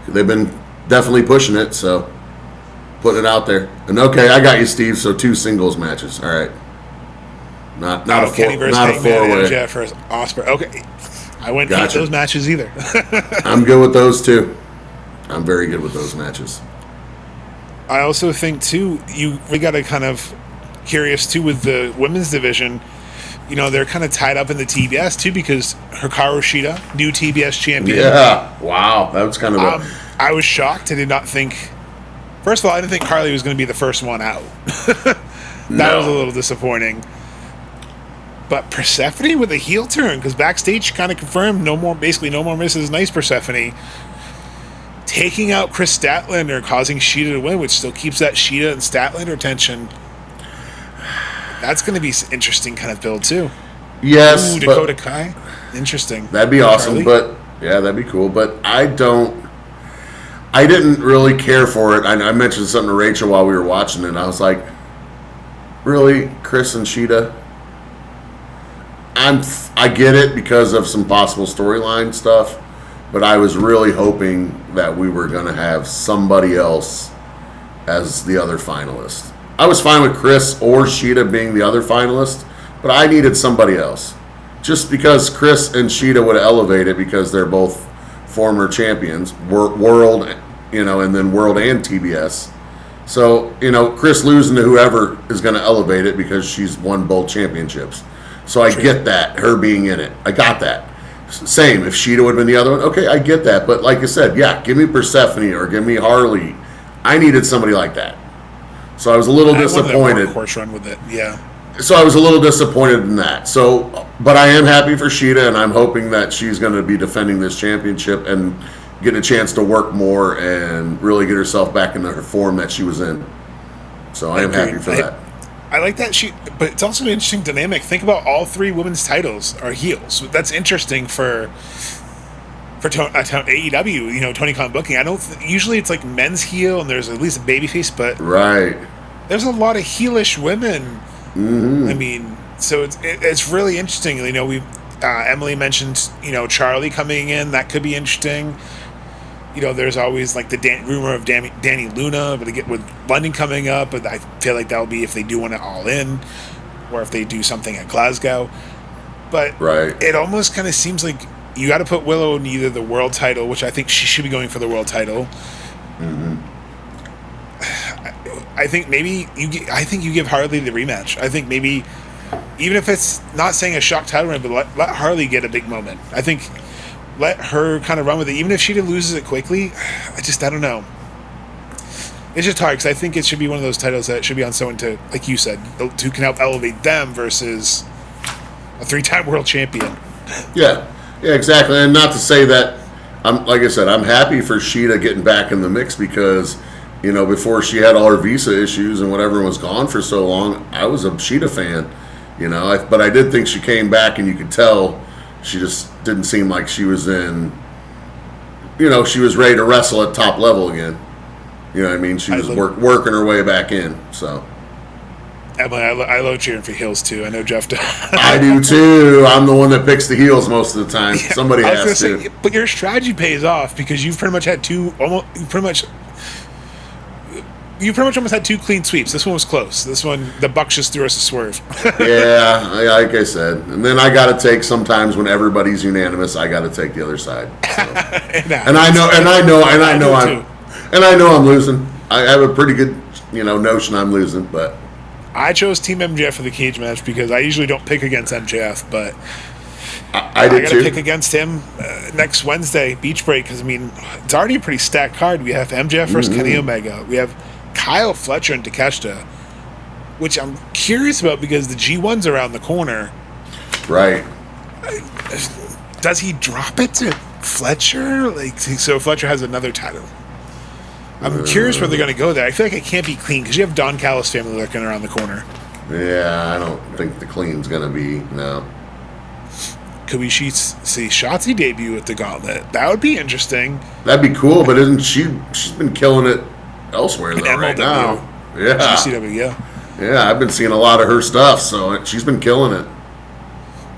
They've been definitely pushing it, so putting it out there. And okay, I got you, Steve. So 2 singles matches. All right, not a four-way. Jeff versus Ospreay. Okay, I wouldn't hate those matches either. I'm good with those too. I'm very good with those matches. I also think too, we got to kind of curious too with the women's division. They're kind of tied up in the TBS, too, because Hikaru Shida, new TBS champion. Yeah, wow. That was kind of I was shocked. I did not think... First of all, I didn't think Carly was going to be the first one out. That was a little disappointing. But Persephone with a heel turn, because backstage she kind of confirmed no more Mrs. Nice Persephone. Taking out Chris Statlander, causing Shida to win, which still keeps that Shida and Statlander tension. That's going to be an interesting kind of build, too. Yes. Ooh, Dakota Kai. Interesting. That'd be awesome, but yeah, that'd be cool. But I didn't really care for it. I mentioned something to Rachel while we were watching it, and I was like, really? Chris and Shida? I get it because of some possible storyline stuff, but I was really hoping that we were going to have somebody else as the other finalist. I was fine with Chris or Shida being the other finalist, but I needed somebody else. Just because Chris and Shida would elevate it because they're both former champions, world, and then world and TBS. So, Chris losing to whoever is going to elevate it because she's won both championships. So I get that, her being in it. I got that. Same, if Shida would have been the other one, okay, I get that. But like I said, yeah, give me Persephone or give me Harley. I needed somebody like that. So I was a little disappointed. Course run with it, yeah. So I was a little disappointed in that. So, but I am happy for Shida, and I'm hoping that she's going to be defending this championship and get a chance to work more and really get herself back into her form that she was in. So I am happy for that. I like that but it's also an interesting dynamic. Think about all 3 women's titles are heels. That's interesting for AEW, Tony Khan booking. Usually it's like men's heel and there's at least a babyface, but right. there's a lot of heelish women. Mm-hmm. I mean, so it's really interesting. You know, Emily mentioned, you know, Charlie coming in. That could be interesting. You know, there's always like the rumor of Danny Luna, but with London coming up, but I feel like that'll be if they do want it all in, or if they do something at Glasgow. But it almost kind of seems like you got to put Willow in either the world title, which I think she should be going for the world title. Mm-hmm. I think maybe you give Harley the rematch. I think maybe, even if it's not saying a shock title run, but let Harley get a big moment. I think let her kind of run with it, even if she loses it quickly. I don't know. It's just hard because I think it should be one of those titles that should be on someone to, like you said, who can help elevate them versus a 3-time world champion. Yeah, exactly. And not to say that, like I said, I'm happy for Shida getting back in the mix because, you know, before she had all her visa issues and whatever was gone for so long, I was a Shida fan, you know. But I did think she came back, and you could tell she just didn't seem like she was in, you know, she was ready to wrestle at top level again. You know what I mean? She was working her way back in, so. Emily, I love cheering for heels, too. I know Jeff does. I do, too. I'm the one that picks the heels most of the time. Yeah, somebody has to. Say, but your strategy pays off because you've pretty much had you pretty much almost had 2 clean sweeps. This one was close. This one, the Bucks just threw us a swerve. Yeah, like I said. And then I got to take, sometimes when everybody's unanimous, I got to take the other side. So. and I know I'm losing. I have a pretty good, you know, notion I'm losing, but I chose Team MJF for the cage match because I usually don't pick against MJF, but I got to pick against him next Wednesday, Beach Break, because, I mean, it's already a pretty stacked card. We have MJF versus Kenny Omega. We have Kyle Fletcher and Takeshita, which I'm curious about because the G1's around the corner. Right. Does he drop it to Fletcher? Like, so Fletcher has another title. I'm curious where they're going to go there. I feel like it can't be clean because you have Don Callis Family lurking around the corner. Yeah, I don't think the clean's going to be, no. Could we see Shotzi debut at the Gauntlet? That would be interesting. That'd be cool, but she's been killing it elsewhere though, right now. Yeah. GCW, yeah. Yeah, I've been seeing a lot of her stuff, so she's been killing it.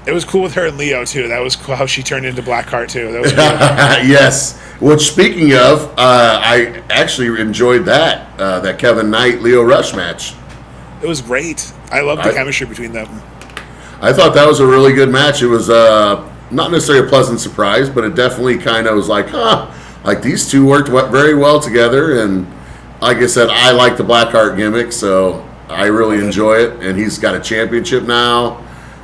It was cool with her and Leo too. That was cool how she turned into Blackheart too. That was cool. Yes. Which, speaking of, I actually enjoyed that Kevin Knight Leo Rush match. It was great. I love the chemistry between them. I thought that was a really good match. It was not necessarily a pleasant surprise, but it definitely kind of was like, like these two worked very well together. And like I said, I like the Blackheart gimmick, so I really enjoy it. And he's got a championship now,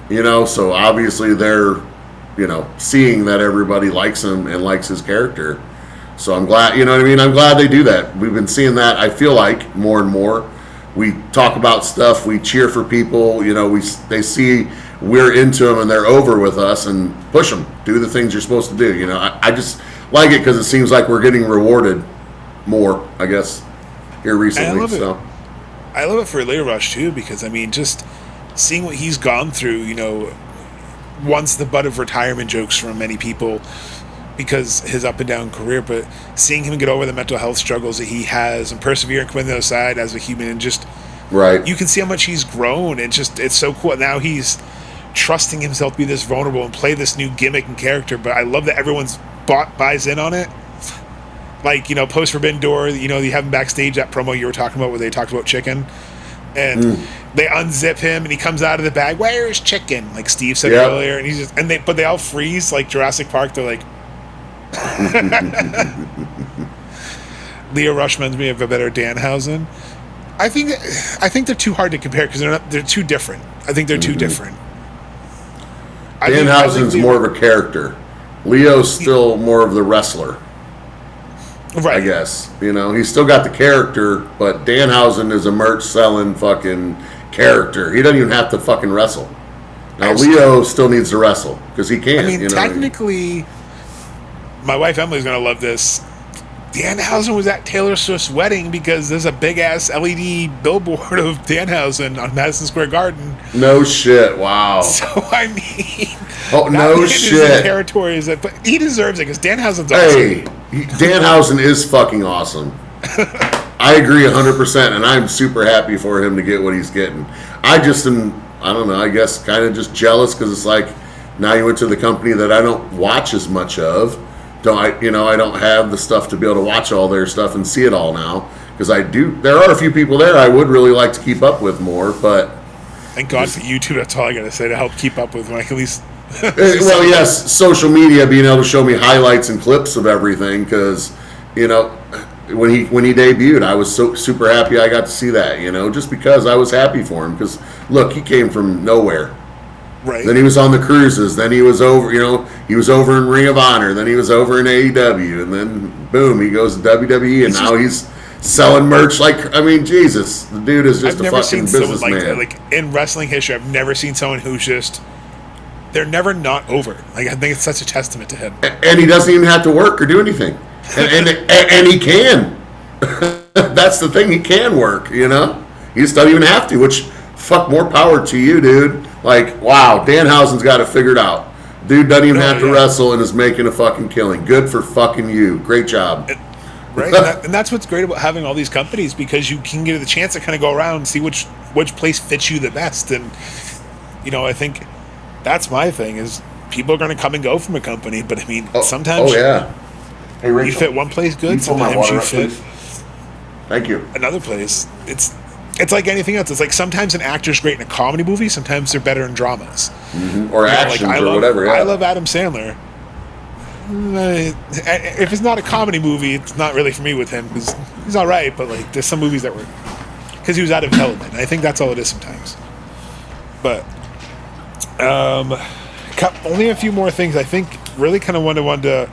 you know, so obviously they're, you know, seeing that everybody likes him and likes his character. So I'm glad, you know what I mean? I'm glad they do that. We've been seeing that, I feel like, more and more. We talk about stuff, we cheer for people, you know, they see we're into them and they're over with us and push them, do the things you're supposed to do. You know, I just like it because it seems like we're getting rewarded more, I guess, here recently. I love it for Leo Rush too because, I mean, just seeing what he's gone through, you know, once the butt of retirement jokes from many people because his up and down career, but seeing him get over the mental health struggles that he has and persevere and come in the other side as a human and just you can see how much he's grown and just it's so cool. Now he's trusting himself to be this vulnerable and play this new gimmick and character, but I love that everyone's buys in on it. Like, you know, post Forbidden Door, you know, you have him backstage, that promo you were talking about where they talked about chicken. And they unzip him, and he comes out of the bag. Where is chicken? Like Steve said earlier, and he's just but they all freeze like Jurassic Park. They're like, Leo Rush reminds me of a better Danhausen. I think they're too hard to compare because they're too different. I think they're too different. Danhausen's more of a character. Leo's still more of the wrestler. Right. I guess. You know, he's still got the character, but Danhausen is a merch selling fucking character. He doesn't even have to fucking wrestle. Now, Leo still needs to wrestle because he can. I mean, technically, my wife Emily's going to love this. Danhausen was at Taylor Swift's wedding because there's a big-ass LED billboard of Danhausen on Madison Square Garden. No shit. Wow. So, I mean... Oh, no shit. Territories, but he deserves it because Danhausen's awesome. Hey, Danhausen is fucking awesome. I agree 100%, and I'm super happy for him to get what he's getting. I just am, I don't know, I guess kind of just jealous because it's like now you went to the company that I don't watch as much of. I don't have the stuff to be able to watch all their stuff and see it all now because I do. There are a few people there I would really like to keep up with more, but thank God for YouTube. That's all I gotta say to help keep up with, like, at least. Well, yes, social media being able to show me highlights and clips of everything because when he debuted, I was so super happy I got to see that. Just because I was happy for him because look, he came from nowhere. Right. Then he was on the cruises. Then he was over, he was over in Ring of Honor. Then he was over in AEW. And then, boom, he goes to WWE. And now he's selling merch Jesus. The dude is just a fucking businessman. Like, in wrestling history, I've never seen someone who's just, they're never not over. Like, I think it's such a testament to him. And he doesn't even have to work or do anything. And he can. That's the thing. He can work, He just doesn't even have to, which, fuck, more power to you, dude. Like, wow, Danhausen's got it figured out. Dude doesn't even have to wrestle and is making a fucking killing. Good for fucking you. Great job. Right? and that's what's great about having all these companies because you can get the chance to kind of go around and see which place fits you the best. And, I think that's my thing is people are going to come and go from a company. But, I mean, sometimes hey, Rachel, you fit one place good, sometimes you fit Thank you. another place. It's like anything else. It's like sometimes an actor's great in a comedy movie. Sometimes they're better in dramas. Mm-hmm. Or actions or whatever. Yeah. I love Adam Sandler. If it's not a comedy movie, it's not really for me with him. Because he's all right, but like there's some movies that were... Because he was out of development. I think that's all it is sometimes. But... only a few more things. I think really kind of wanted to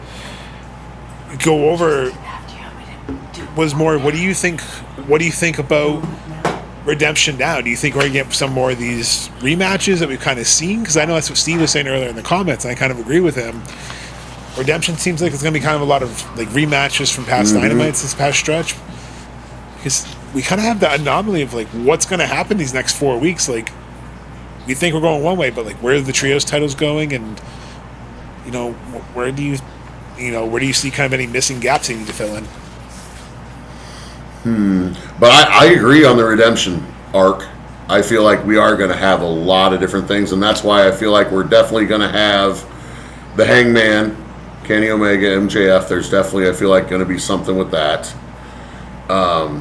go over was more, what do you think about Redemption now? Do you think we're going to get some more of these rematches that we've kind of seen? Because I know that's what Steve was saying earlier in the comments, and I kind of agree with him. Redemption seems like it's going to be kind of a lot of like rematches from past Dynamites this past stretch. Because we kind of have the anomaly of like what's going to happen these next 4 weeks. Like, we think we're going one way, but like where are the trios titles going? And, where do you see kind of any missing gaps you need to fill in? But I agree on the Redemption arc. I feel like we are going to have a lot of different things, and that's why I feel like we're definitely going to have the Hangman, Kenny Omega, MJF. There's definitely, I feel like, going to be something with that. I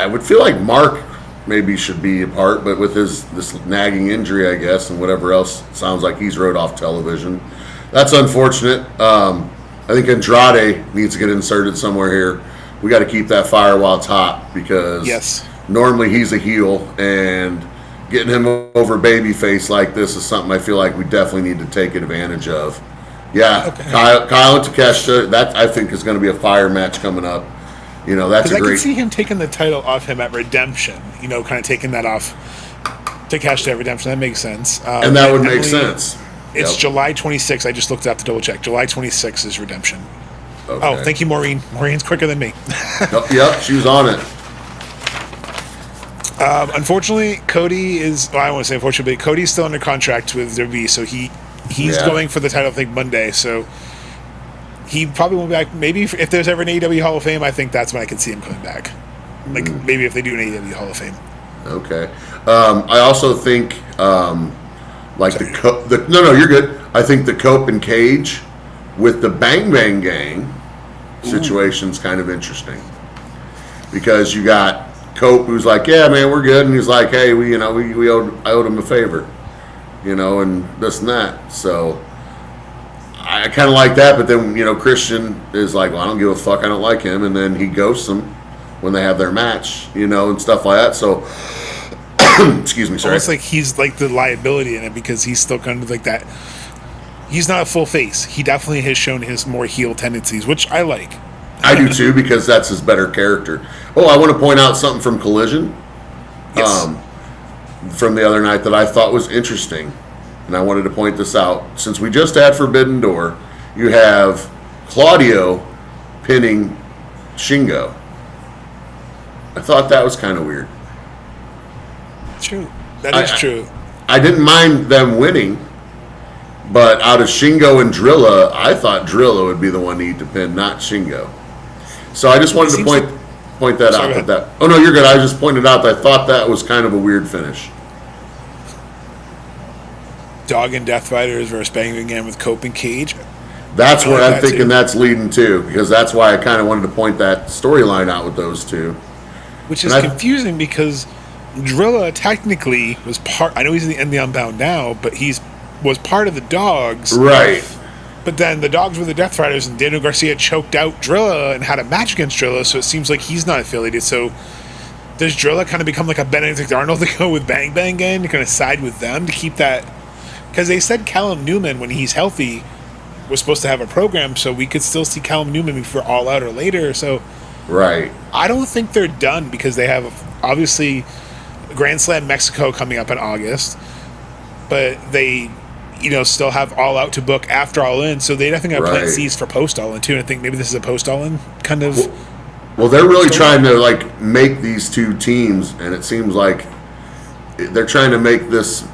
would feel like Mark maybe should be a part, but with this nagging injury, I guess, and whatever else, sounds like he's wrote off television. That's unfortunate. I think Andrade needs to get inserted somewhere here. We got to keep that fire while it's hot because normally he's a heel, and getting him over babyface like this is something I feel like we definitely need to take advantage of. Yeah, okay. Kyle and Takeshita, that I think is going to be a fire match coming up. That's a great... I can see him taking the title off him at Redemption. Kind of taking that off Takeshita at Redemption. That makes sense. And that would make sense. It's July 26th. I just looked it up to double check. July 26th is Redemption. Okay. Oh, thank you, Maureen. Maureen's quicker than me. Yep, she was on it. Unfortunately, Cody is... Well, I don't want to say unfortunately, but Cody's still under contract with WWE, so he's going for the title, I think, Monday, so he probably won't be back. Maybe if there's ever an AEW Hall of Fame, I think that's when I can see him coming back. Like, maybe if they do an AEW Hall of Fame. Okay. I also think, like, no, you're good. I think the Cope and Cage with the Bang Bang Gang situation's kind of interesting. Because you got Cope who's like, yeah, man, we're good. And he's like, hey, I owed him a favor. And this and that. So I kind of like that. But then, Christian is like, well, I don't give a fuck. I don't like him. And then he ghosts them when they have their match, and stuff like that. So, excuse me, sorry. Almost like he's like the liability in it because he's still kind of like that. He's not a full face. He definitely has shown his more heel tendencies, which I like. I do too, because that's his better character. Oh, I want to point out something from Collision. Yes. From the other night that I thought was interesting. And I wanted to point this out. Since we just had Forbidden Door, you have Claudio pinning Shingo. I thought that was kind of weird. True. That is true. I didn't mind them winning, but out of Shingo and Drilla, I thought Drilla would be the one to eat the pin, not Shingo. So I just wanted to point... point that Sorry, out. Oh no, you're good. I just pointed out that I thought that was kind of a weird finish. Dog and Death Riders versus Bang Again with Cope and Cage. That's where I'm thinking that's leading to, because that's why I kind of wanted to point that storyline out with those two. Which is confusing because Drilla technically was part. I know he's in the Unbound now, but was part of the Dogs. Right. But then the Dogs were the Death Riders, and Daniel Garcia choked out Drilla and had a match against Drilla, so it seems like he's not affiliated. So does Drilla kind of become like a Benedict Arnold to go with Bang Bang Gang, to kind of side with them to keep that? Because they said Callum Newman, when he's healthy, was supposed to have a program, so we could still see Callum Newman before All Out or later. So right. I don't think they're done, because they have obviously Grand Slam Mexico coming up in August, but they still have All Out to book after All In, so they definitely got plant seeds for post All In too. And I think maybe this is a post All In kind of. Well, they're really trying to make these two teams, and it seems like they're trying to make this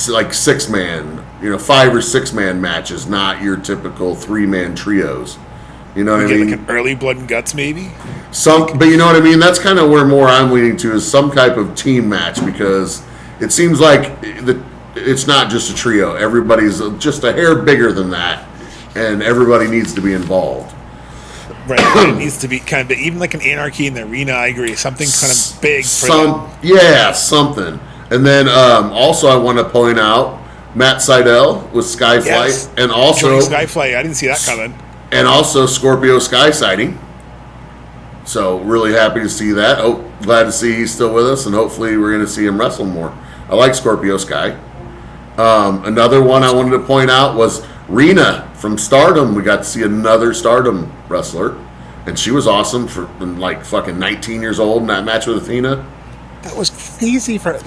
like 6-man, 5 or 6-man matches, not your typical 3-man trios. You know what I mean? Like an early Blood and Guts, maybe. But you know what I mean. That's kind of where more I'm leaning to, is some type of team match, because it seems like it's not just a trio. Everybody's just a hair bigger than that, and everybody needs to be involved. Right. It needs to be kind of even like an Anarchy in the Arena. I agree. Something kind of big. Something. And then also I want to point out Matt Sydal with Skyflight, and also Skyflight. I didn't see that coming. And also Scorpio Sky sighting. So really happy to see that. Oh, glad to see he's still with us, and hopefully we're going to see him wrestle more. I like Scorpio Sky. Another one I wanted to point out was Rena from Stardom. We got to see another Stardom wrestler, and she was awesome for fucking 19 years old in that match with Athena. That was crazy for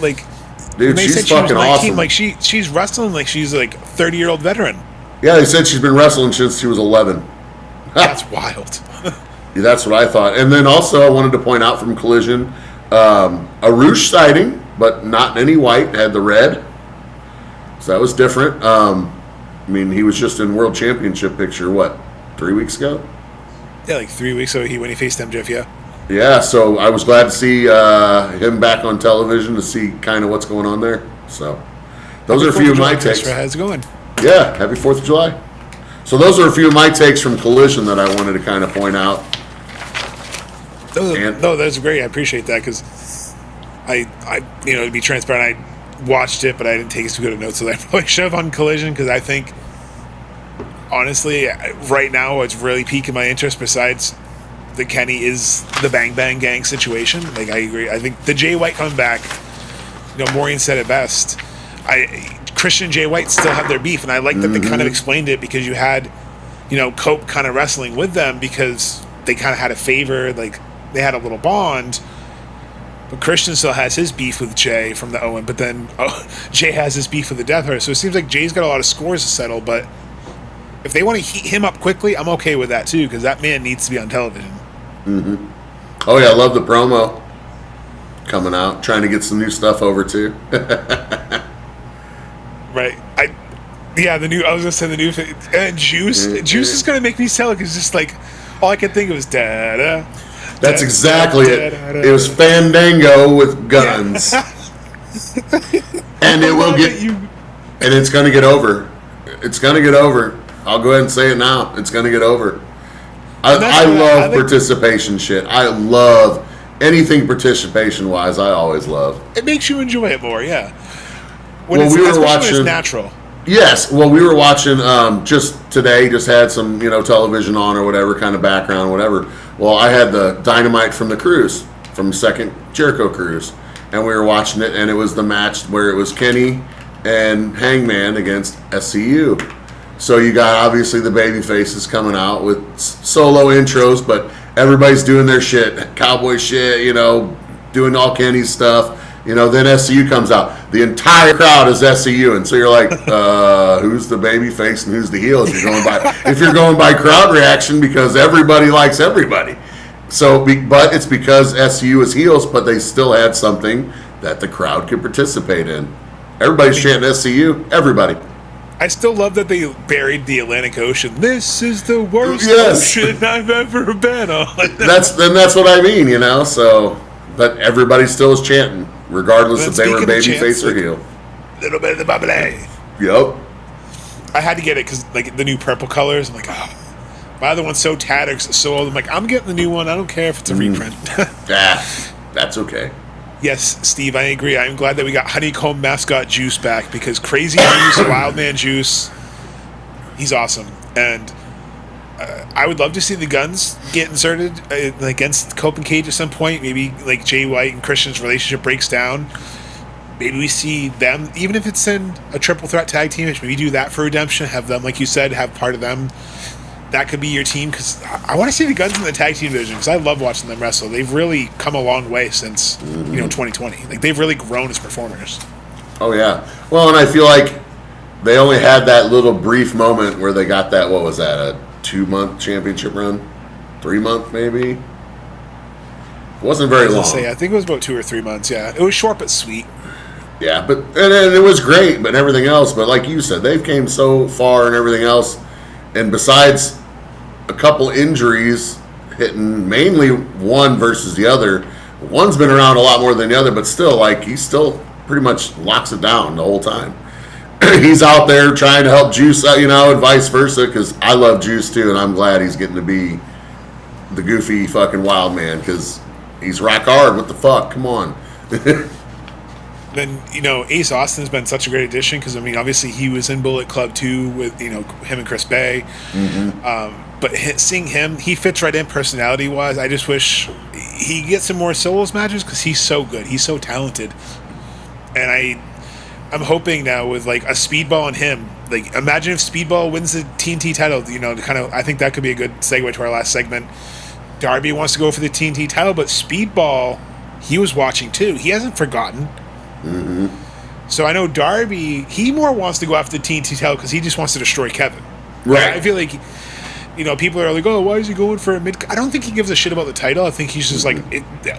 dude. She's fucking awesome. Like she's wrestling like she's like 30-year-old veteran. Yeah, they said she's been wrestling since she was 11. That's wild. Yeah, that's what I thought. And then also I wanted to point out from Collision, a Roosh sighting, but not in any white, had the red. So that was different. He was just in World Championship picture, 3 weeks ago? Yeah, like 3 weeks ago when he faced MJF, yeah. Yeah, so I was glad to see him back on television to see kind of what's going on there. So those are a few of my takes. How's it going? Yeah, happy 4th of July. So those are a few of my takes from Collision that I wanted to kind of point out. No, that's great. I appreciate that, because I to be transparent, I watched it, but I didn't take as good of notes as I probably should have on Collision, because I think, honestly, right now it's really piquing my interest, besides the Kenny is the Bang Bang Gang situation. Like, I agree. I think the Jay White coming back, Maureen said it best. Christian and Jay White still have their beef, and I like that they kind of explained it, because you had, Cope kind of wrestling with them because they kind of had a favor, like they had a little bond. But Christian still has his beef with Jay from the Owen, but then Jay has his beef with the Death Rider. So it seems like Jay's got a lot of scores to settle, but if they want to heat him up quickly, I'm okay with that too, because that man needs to be on television. Mm-hmm. Oh yeah, I love the promo coming out, trying to get some new stuff over too. Right. The new Juice. Juice is gonna make me sell it, because just like all I could think of was da da. That's exactly it. It was Fandango with guns, and it will get. And it's gonna get over. It's gonna get over. I'll go ahead and say it now. It's gonna get over. I love participation shit. I love anything participation wise. I always love. It makes you enjoy it more, yeah. We were watching. When it's natural. Yes. Well, we were watching just today. Just had some television on or whatever kind of background, whatever. Well, I had the Dynamite from the cruise, from the second Jericho cruise, and we were watching it, and it was the match where it was Kenny and Hangman against SCU. So you got obviously the baby faces coming out with solo intros, but everybody's doing their shit, cowboy shit, doing all Kenny's stuff. Then SCU comes out. The entire crowd is SCU, and so you're like, who's the baby face and who's the heel? If you're going by crowd reaction, because everybody likes everybody. So, but it's because SCU is heels, but they still had something that the crowd could participate in. Everybody's chanting SCU. Everybody. I still love that they buried the Atlantic Ocean. This is the worst ocean I've ever been on. That's what I mean, you know. So, but everybody still is chanting, regardless if they were babyface or heel. Little bit of the bubbly. Yep. I had to get it because like the new purple colors. I'm like, my other one's so tattered, so old. I'm like, I'm getting the new one. I don't care if it's a reprint. That's okay. Yes, Steve, I agree. I'm glad that we got Honeycomb Mascot Juice back because Crazy Juice, Wildman Juice, he's awesome. And I would love to see the Guns get inserted against Cope and Cage at some point. Maybe like Jay White and Christian's relationship breaks down. Maybe we see them, even if it's in a triple threat tag team, maybe do that for Redemption. Have them, like you said, have part of them. That could be your team because I want to see the Guns in the tag team division because I love watching them wrestle. They've really come a long way since 2020. Like they've really grown as performers. Oh yeah. Well, and I feel like they only had that little brief moment where they got that. What was that? A 2-month championship run? 3-month maybe. It wasn't very long. I think it was about 2 or 3 months. Yeah, it was short but sweet. Yeah, but and it was great, but everything else. But like you said, they've came so far and everything else. And besides a couple injuries hitting mainly one versus the other, one's been around a lot more than the other, but still, like, he still pretty much locks it down the whole time. He's out there trying to help Juice out, you know, and vice versa, because I love Juice too, and I'm glad he's getting to be the goofy fucking wild man, because he's rock hard. What the fuck? Come on. Then, you know, Ace Austin's been such a great addition because, I mean, obviously he was in Bullet Club 2 with, you know, him and Chris Bay. But seeing him, he fits right in personality-wise. I just wish he gets some more solos matches because he's so good. He's so talented. And I'm hoping now with, like, a Speedball and him. Like, imagine if Speedball wins the TNT title, you know, I think that could be a good segue to our last segment. Darby wants to go for the TNT title, but Speedball, he was watching too. He hasn't forgotten. So I know Darby, he more wants to go after the TNT title because he just wants to destroy Kevin. Right. I feel like, you know, people are like, oh, why is he going for a mid? I don't think he gives a shit about the title. I think he's just like,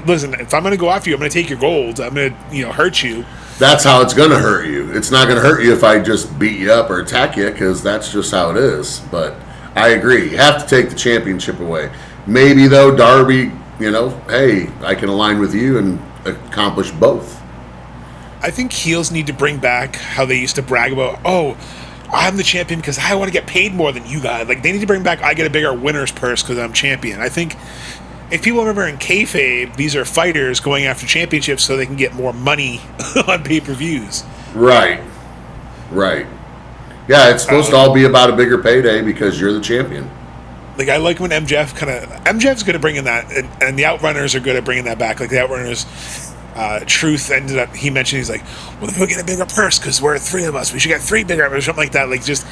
listen, if I'm going to go after you, I'm going to take your gold. I'm going to, you know, hurt you. That's how it's going to hurt you. It's not going to hurt you if I just beat you up or attack you because that's just how it is. But I agree. You have to take the championship away. Maybe, though, Darby, you know, hey, I can align with you and accomplish both. I think heels need to bring back how they used to brag about, oh, I'm the champion because I want to get paid more than you guys. Like, they need to bring back, I get a bigger winner's purse because I'm champion. I think if people remember in kayfabe, these are fighters going after championships so they can get more money on pay-per-views. Right. Yeah, it's supposed to all be about a bigger payday because you're the champion. Like, I like when MJF's good at bringing that, and the Outrunners are good at bringing that back. Like, the Outrunners... Truth ended up, he mentioned, he's like, well, we'll get a bigger purse because we're 3 of us. We should get 3 bigger, or something like that. Like, just,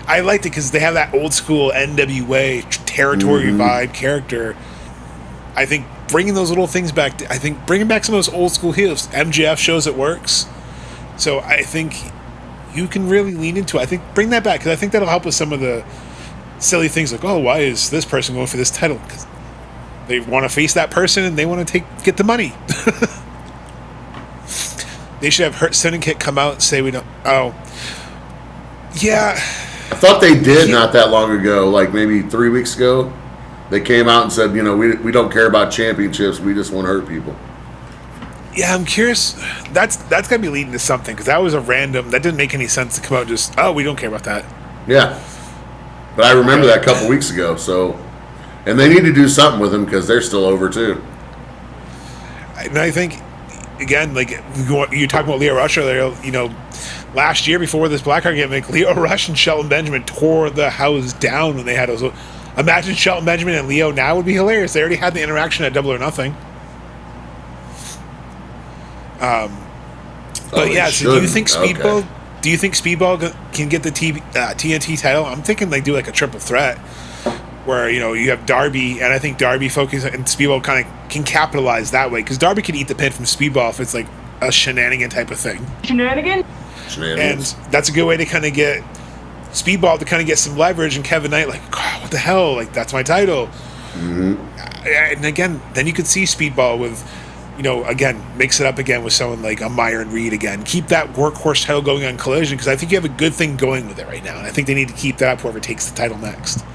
I liked it because they have that old school NWA territory vibe character. I think bringing those little things back, I think bringing back some of those old school heels, MJF shows it works. So I think you can really lean into it. I think bring that back because I think that'll help with some of the silly things like, oh, why is this person going for this title? Because they want to face that person and they want to get the money. They should have Hurt Syndicate come out and say we don't. Oh, yeah. I thought they did not that long ago, like maybe 3 weeks ago. They came out and said, you know, we don't care about championships. We just want to hurt people. Yeah, I'm curious. That's got to be leading to something because that was a random. That didn't make any sense to come out and just, oh, we don't care about that. Yeah. But I remember that a couple weeks ago. So, and they need to do something with them because they're still over too. And I think. Again, like you talking about Leo Rush earlier, you know, last year before this Blackheart gimmick, Leo Rush and Shelton Benjamin tore the house down when they had those. Imagine Shelton Benjamin and Leo now would be hilarious. They already had the interaction at Double or Nothing. But yeah, so do you think Speedball? Okay. Do you think Speedball can get the TNT title? I'm thinking they do like a triple threat. Where, you know, you have Darby, and I think Darby focuses, and Speedball kind of can capitalize that way. Because Darby could eat the pin from Speedball if it's like a shenanigan type of thing. Shenanigans? And that's a good way to kind of get Speedball to kind of get some leverage, and Kevin Knight, like, oh, what the hell? Like, that's my title. And again, then you could see Speedball with again, mix it up again with someone like a Myron Reed again. Keep that workhorse title going on Collision, because I think you have a good thing going with it right now, and I think they need to keep that up whoever takes the title next.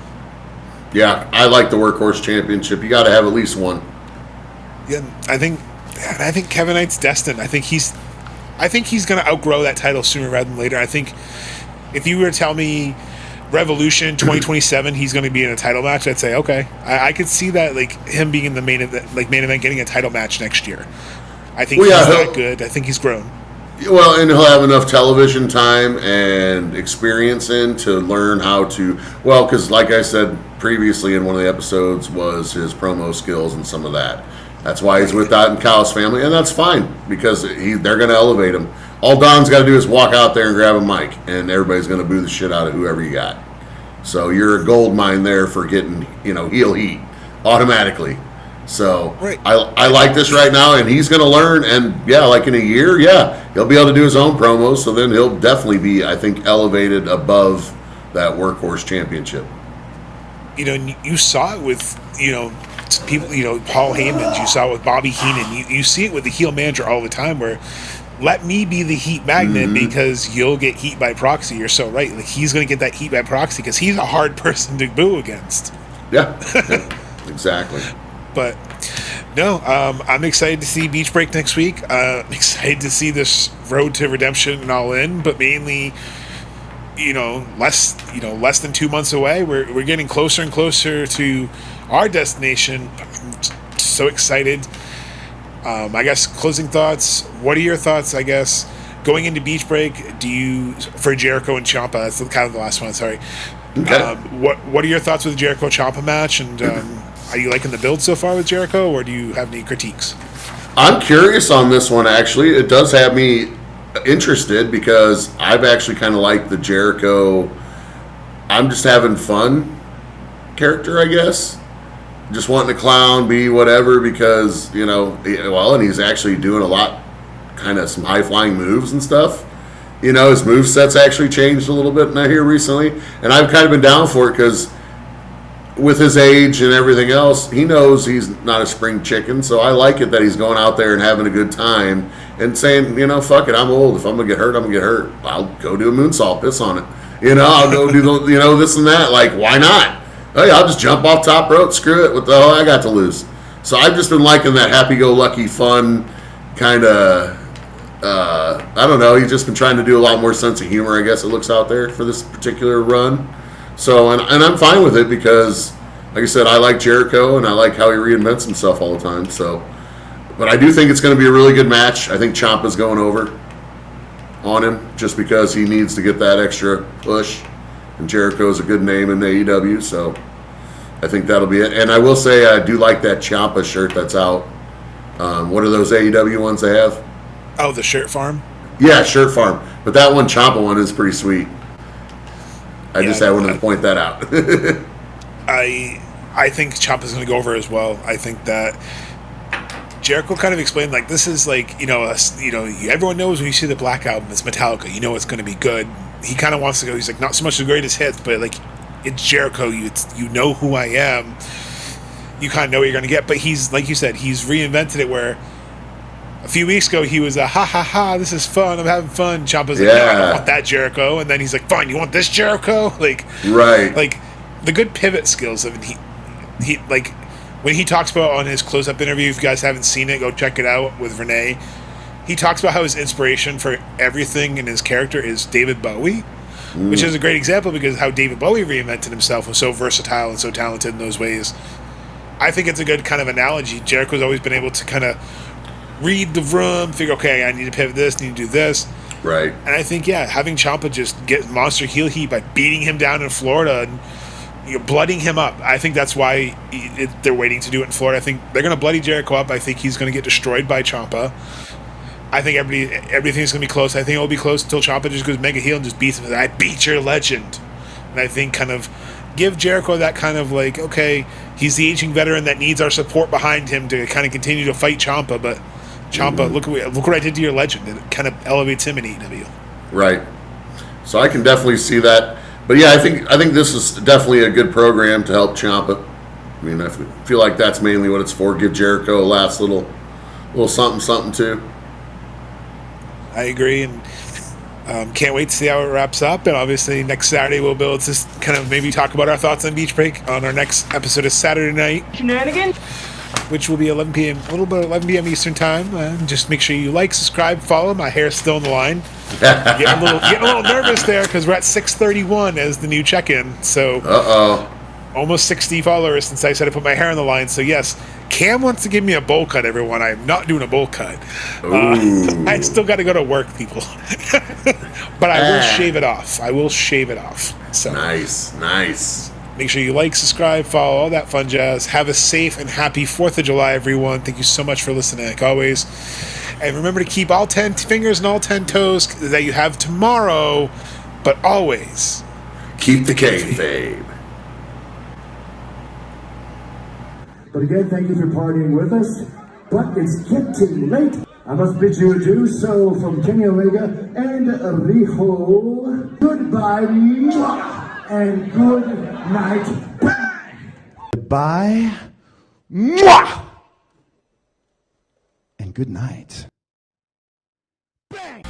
Yeah, I like the workhorse championship. You got to have at least one. Yeah, I think Kevin Knight's destined. I think he's going to outgrow that title sooner rather than later. I think if you were to tell me Revolution 2027 he's going to be in a title match, I'd say okay. I could see that, like him being in the main event getting a title match next year. I think he's that good. I think he's grown. Well, and he'll have enough television time and experience to learn how to, because like I said previously in one of the episodes, was his promo skills and some of that. That's why he's with Don Callis Family, and that's fine, because they're going to elevate him. All Don's got to do is walk out there and grab a mic, and everybody's going to boo the shit out of whoever you got. So you're a gold mine there for getting, heel heat automatically. So right. I like this right now, and he's going to learn. And like in a year, he'll be able to do his own promos. So then he'll definitely be, I think, elevated above that workhorse championship. You saw it with people. Paul Heyman. You saw it with Bobby Heenan. You see it with the heel manager all the time, where let me be the heat magnet because you'll get heat by proxy. You're so right. Like, he's going to get that heat by proxy because he's a hard person to boo against. Yeah, exactly. But no, I'm excited to see Beach Break next week. I'm excited to see this Road to Redemption and All In, but mainly, less than 2 months away. We're getting closer and closer to our destination. I'm so excited. I guess closing thoughts. What are your thoughts? I guess going into Beach Break, for Jericho and Ciampa? That's kind of the last one. Sorry. Okay. What are your thoughts with the Jericho Ciampa match? And are you liking the build so far with Jericho, or do you have any critiques? I'm curious on this one. Actually, it does have me interested because I've actually kind of liked the Jericho. I'm just having fun character, I guess. Just wanting to clown, be whatever, because, and he's actually doing a lot, kind of some high-flying moves and stuff. His moveset's actually changed a little bit here recently, and I've kind of been down for it because with his age and everything else, he knows he's not a spring chicken, so I like it that he's going out there and having a good time and saying, fuck it, I'm old. If I'm going to get hurt, I'm going to get hurt. I'll go do a moonsault, piss on it. I'll go do this and that. Like, why not? Hey, I'll just jump off top rope. Screw it. What the hell I got to lose? So I've just been liking that happy-go-lucky, fun kind of, I don't know. He's just been trying to do a lot more sense of humor, I guess it looks out there for this particular run. So, and I'm fine with it because, like I said, I like Jericho and I like how he reinvents himself all the time. So, but I do think it's going to be a really good match. I think Ciampa's going over on him just because he needs to get that extra push. And Jericho's a good name in AEW, so I think that'll be it. And I will say I do like that Ciampa shirt that's out. What are those AEW ones they have? Oh, the Shirt Farm? Yeah, Shirt Farm. But that one Ciampa one is pretty sweet. I just wanted to point that out. I think Ciampa's going to go over as well. I think that Jericho kind of explained, like, this is like, everyone knows when you see the Black Album, it's Metallica. It's going to be good. He kind of wants to go. He's like, not so much the greatest hits, but like, it's Jericho. You know who I am. You kind of know what you're going to get. But he's, like you said, he's reinvented it where a few weeks ago he was ha ha ha, this is fun, I'm having fun. Ciampa's like, no, I don't want that Jericho. And then he's like, fine, you want this Jericho? Like, right. Like the good pivot skills. I mean, he like when he talks about on his close-up interview, if you guys haven't seen it, go check it out with Renee. He talks about how his inspiration for everything in his character is David Bowie, which is a great example because how David Bowie reinvented himself was so versatile and so talented in those ways. I think it's a good kind of analogy. Jericho's always been able to kind of read the room, figure, okay, I need to pivot this, need to do this. Right. And I think, having Ciampa just get monster heel heat by beating him down in Florida and blooding him up. I think that's why they're waiting to do it in Florida. I think they're going to bloody Jericho up. I think he's going to get destroyed by Ciampa. I think everything's going to be close. I think it will be close until Ciampa just goes mega heel and just beats him. I beat your legend. And I think kind of give Jericho that kind of like, okay, he's the aging veteran that needs our support behind him to kind of continue to fight Ciampa. But Ciampa, look what I did to your legend. It kind of elevates him in AEW. Right. So I can definitely see that. But I think this is definitely a good program to help Ciampa. I mean, I feel like that's mainly what it's for. Give Jericho a last little A little something too. I agree, and can't wait to see how it wraps up. And obviously, next Saturday we'll be able to kind of maybe talk about our thoughts on Beach Break on our next episode of Saturday Night Shenanigans, which will be 11 p.m. a little bit 11 p.m. Eastern time. Just make sure you like, subscribe, follow. My hair's still on the line. Getting a little nervous there because we're at 631 as the new check-in. So, almost 60 followers since I said I put my hair on the line. So yes, Cam wants to give me a bowl cut. Everyone, I'm not doing a bowl cut. I still got to go to work, people. But I will shave it off. I will shave it off. So Nice. make sure you like, subscribe, follow, all that fun jazz. Have a safe and happy 4th of July, everyone. Thank you so much for listening, like always. And remember to keep all 10 fingers and all 10 toes that you have tomorrow, but always Keep the kayfabe. But again, thank you for partying with us. But it's getting late. I must bid you adieu. So from Kenny Omega and Rijo, goodbye and good night. Goodbye. Mwah! And good night. Bang!